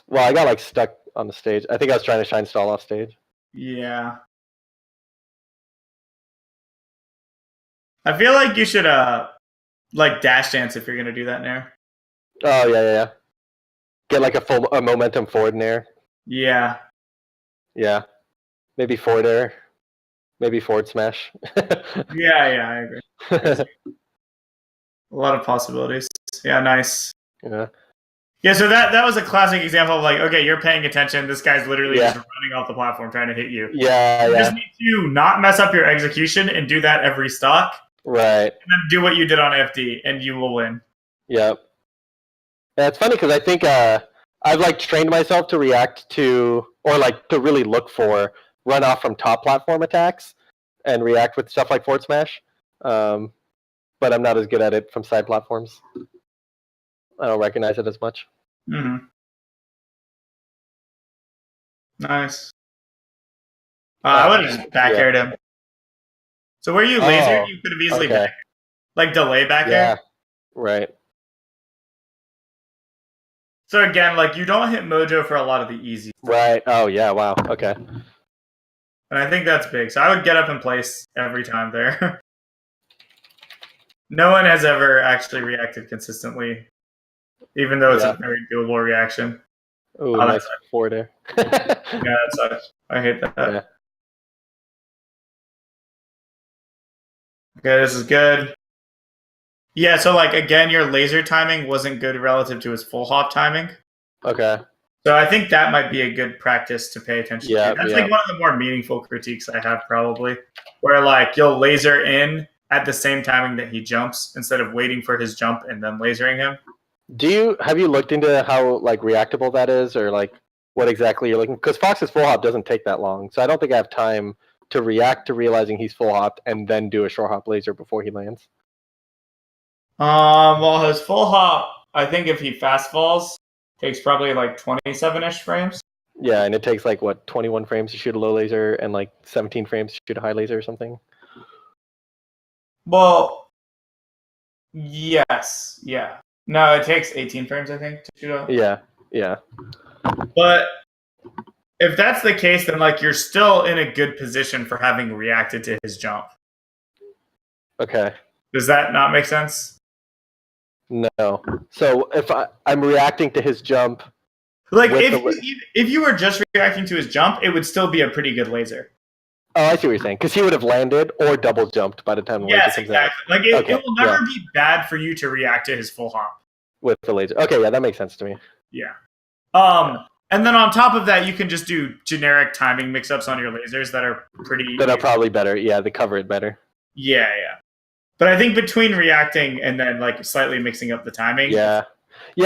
Well, I got like stuck on the stage. I think I was trying to shine stall off stage. Yeah. I feel like you should like dash dance if you're gonna do that nair. Oh yeah. Get like a momentum forward nair. Yeah. Yeah. Maybe forward air. Maybe forward smash. Yeah, I agree. A lot of possibilities. Yeah, nice. Yeah, so that was a classic example of like, okay, you're paying attention. This guy's literally just running off the platform trying to hit you. You just need to not mess up your execution and do that every stock. Right. And then do what you did on FD, and you will win. Yep. Yeah, it's funny because I think I've like trained myself to react to, or like to really look for run off from top platform attacks and react with stuff like forward smash. But I'm not as good at it from side platforms. I don't recognize it as much. Mm-hmm. Nice. I would have just back aired him. So where you lasered, you could have easily back, like delay back air. Yeah, right. So again, like you don't hit Mojo for a lot of the easy. Right. Oh yeah. Wow. Okay. And I think that's big. So I would get up in place every time there. No one has ever actually reacted consistently, even though it's a very doable reaction. Ooh, nice forward air. Yeah, that sucks. I hate that. Yeah. Okay, this is good. Yeah, so like again, your laser timing wasn't good relative to his full hop timing. Okay. So I think that might be a good practice to pay attention to. That's like one of the more meaningful critiques I have probably, where like you'll laser in at the same timing that he jumps instead of waiting for his jump and then lasering him. Have you looked into how like reactable that is, or like what exactly you're looking? Because Fox's full hop doesn't take that long, so I don't think I have time to react to realizing he's full hopped and then do a short hop laser before he lands. Well, his full hop, I think if he fast falls, takes probably like 27-ish frames. Yeah, and it takes like what 21 frames to shoot a low laser and like 17 frames to shoot a high laser or something. Well, yes, yeah. No, it takes 18 frames, I think, to shoot a... Yeah. But if that's the case, then like you're still in a good position for having reacted to his jump. Okay. Does that not make sense? No. So if I'm reacting to his jump, like if you were just reacting to his jump, it would still be a pretty good laser. Oh, I see what you're saying. Because he would have landed or double jumped by the time the laser comes exactly. out. Like it will never be bad for you to react to his full hop with the laser. Okay, yeah, that makes sense to me. Yeah. And then on top of that, you can just do generic timing mix-ups on your lasers that are probably better. Yeah, they cover it better. Yeah. But I think between reacting and then like slightly mixing up the timing. Yeah,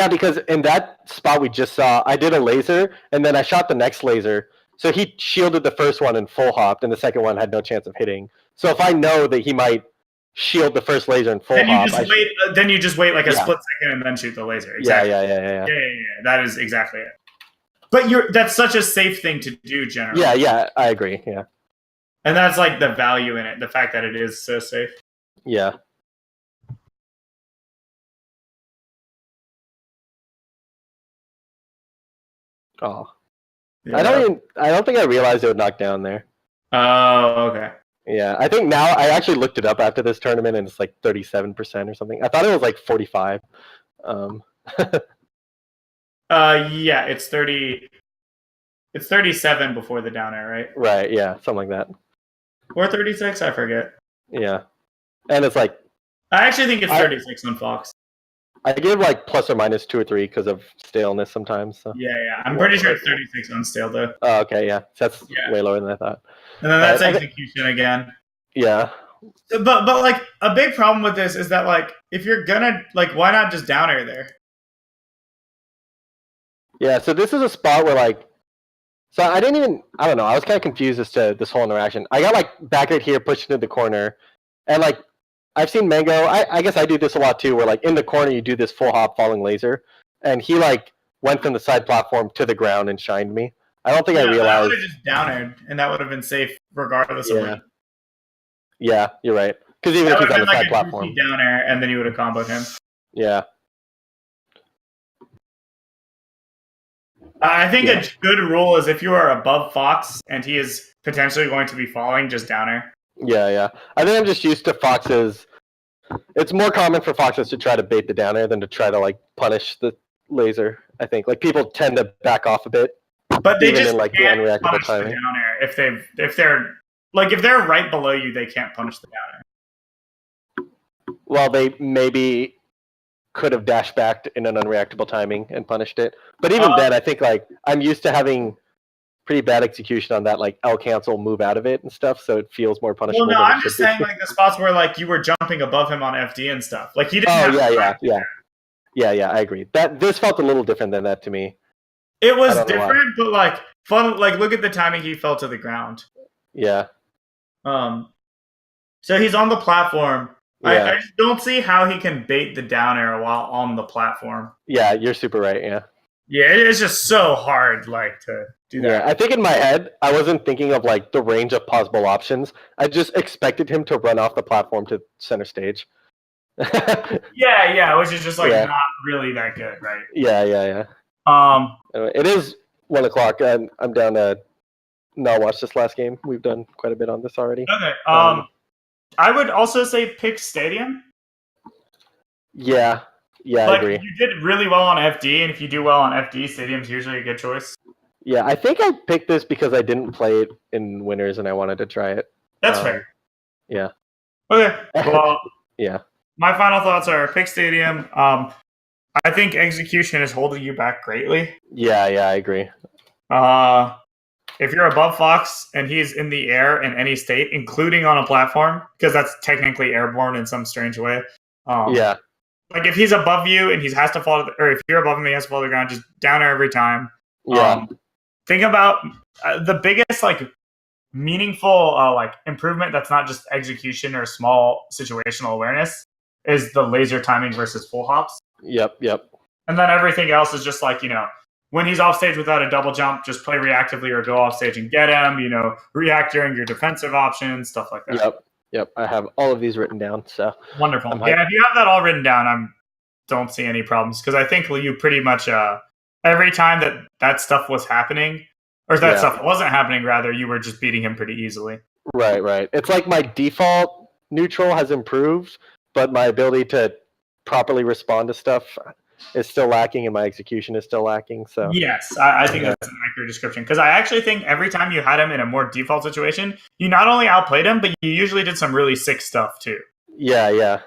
because in that spot we just saw, I did a laser and then I shot the next laser. So he shielded the first one and full hopped, and the second one had no chance of hitting. So if I know that he might shield the first laser and full hop, then you just wait like a split second and then shoot the laser. Exactly. Yeah. That is exactly it. But that's such a safe thing to do generally. Yeah, I agree. Yeah. And that's like the value in it, the fact that it is so safe. Yeah. Oh. Yeah. I don't think I realized it would knock down there. Oh, okay. Yeah, I think now I actually looked it up after this tournament and it's like 37% or something. I thought it was like 45. Yeah, it's 30. It's 37 before the down air, right? Right, yeah, something like that. Or 36, I forget. Yeah. And it's like I actually think it's 36 on Fox. I give like plus or minus 2 or 3 because of staleness sometimes. So. Yeah. I'm pretty sure it's 36 on stale though. Oh, okay, yeah. That's way lower than I thought. And then that's execution again. Yeah. But like a big problem with this is that like if you're gonna like why not just down air there? Yeah, so this is a spot where like so I don't know, I was kind of confused as to this whole interaction. I got like back right here pushed into the corner, and like I've seen Mango, I guess I do this a lot too, where like in the corner you do this full hop falling laser, and he like went from the side platform to the ground and shined me. I don't think I I realized. would have just down aired, and that would have been safe regardless of what. Yeah, you're right. Because even if he's on the side platform, down air, and then you would have comboed him. Yeah. I think a good rule is if you are above Fox and he is potentially going to be falling, just down air. Yeah. I think I'm just used to Foxes. It's more common for Foxes to try to bait the down air than to try to like punish the laser. I think like people tend to back off a bit, but they even just in like the unreactable timing. The down air if they're right below you, they can't punish the down air. Well, they maybe could have dash backed in an unreactable timing and punished it. But even then, I think like I'm used to having pretty bad execution on that like L cancel move out of it and stuff, so it feels more punishable. Well, no, I'm just saying like the spots where like you were jumping above him on FD and stuff. Like he didn't. Yeah. I agree. This felt a little different than that to me. It was different, but like fun. Like look at the timing he fell to the ground. Yeah. So he's on the platform. I just don't see how he can bait the down air while on the platform. Yeah, you're super right. Yeah. Yeah, it's just so hard, like to do that. Yeah, I think in my head, I wasn't thinking of like the range of possible options. I just expected him to run off the platform to center stage. Yeah, which is just like not really that good, right? Yeah. Anyway, it is 1:00, and I'm down to not watch this last game. We've done quite a bit on this already. Okay. I would also say pick Stadium. Yeah, I agree. You did really well on FD, and if you do well on FD, Stadium's usually a good choice. Yeah, I think I picked this because I didn't play it in Winners, and I wanted to try it. That's fair. Yeah. Okay. Well, yeah. My final thoughts are pick Stadium. I think execution is holding you back greatly. Yeah, I agree. If you're above Fox and he's in the air in any state, including on a platform, because that's technically airborne in some strange way. Like if he's above you and he has to fall, or if you're above him, he has to fall to the ground. Just down air every time. Yeah. Think about the biggest like meaningful like improvement. That's not just execution or small situational awareness. Is the laser timing versus full hops. Yep. And then everything else is just like when he's off stage without a double jump, just play reactively or go off stage and get him, react during your defensive options, stuff like that. Yep. I have all of these written down. So wonderful. Yeah, if you have that all written down, I don't see any problems because I think you pretty much every time that stuff was happening, or that stuff wasn't happening, rather, you were just beating him pretty easily. Right. It's like my default neutral has improved, but my ability to properly respond to stuff is still lacking, and my execution is still lacking. So yes, I think that's an accurate description because I actually think every time you had him in a more default situation, you not only outplayed him, but you usually did some really sick stuff too. Yeah.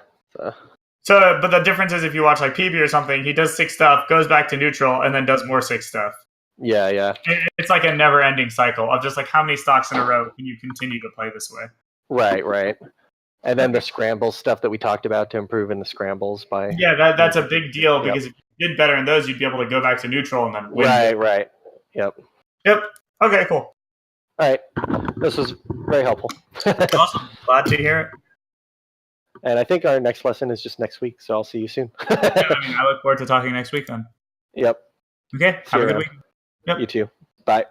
So, but the difference is if you watch like PB or something, he does sick stuff, goes back to neutral, and then does more sick stuff. Yeah. It's like a never-ending cycle of just like how many stocks in a row can you continue to play this way? Right. And then the scramble stuff that we talked about to improve in the scrambles by... Yeah, that's a big deal because if you did better in those, you'd be able to go back to neutral and then win. Right. Yep. Okay, cool. All right. This was very helpful. Awesome. Glad to hear it. And I think our next lesson is just next week, so I'll see you soon. I look forward to talking next week then. Yep. Okay, have a good week. Yep. You too. Bye.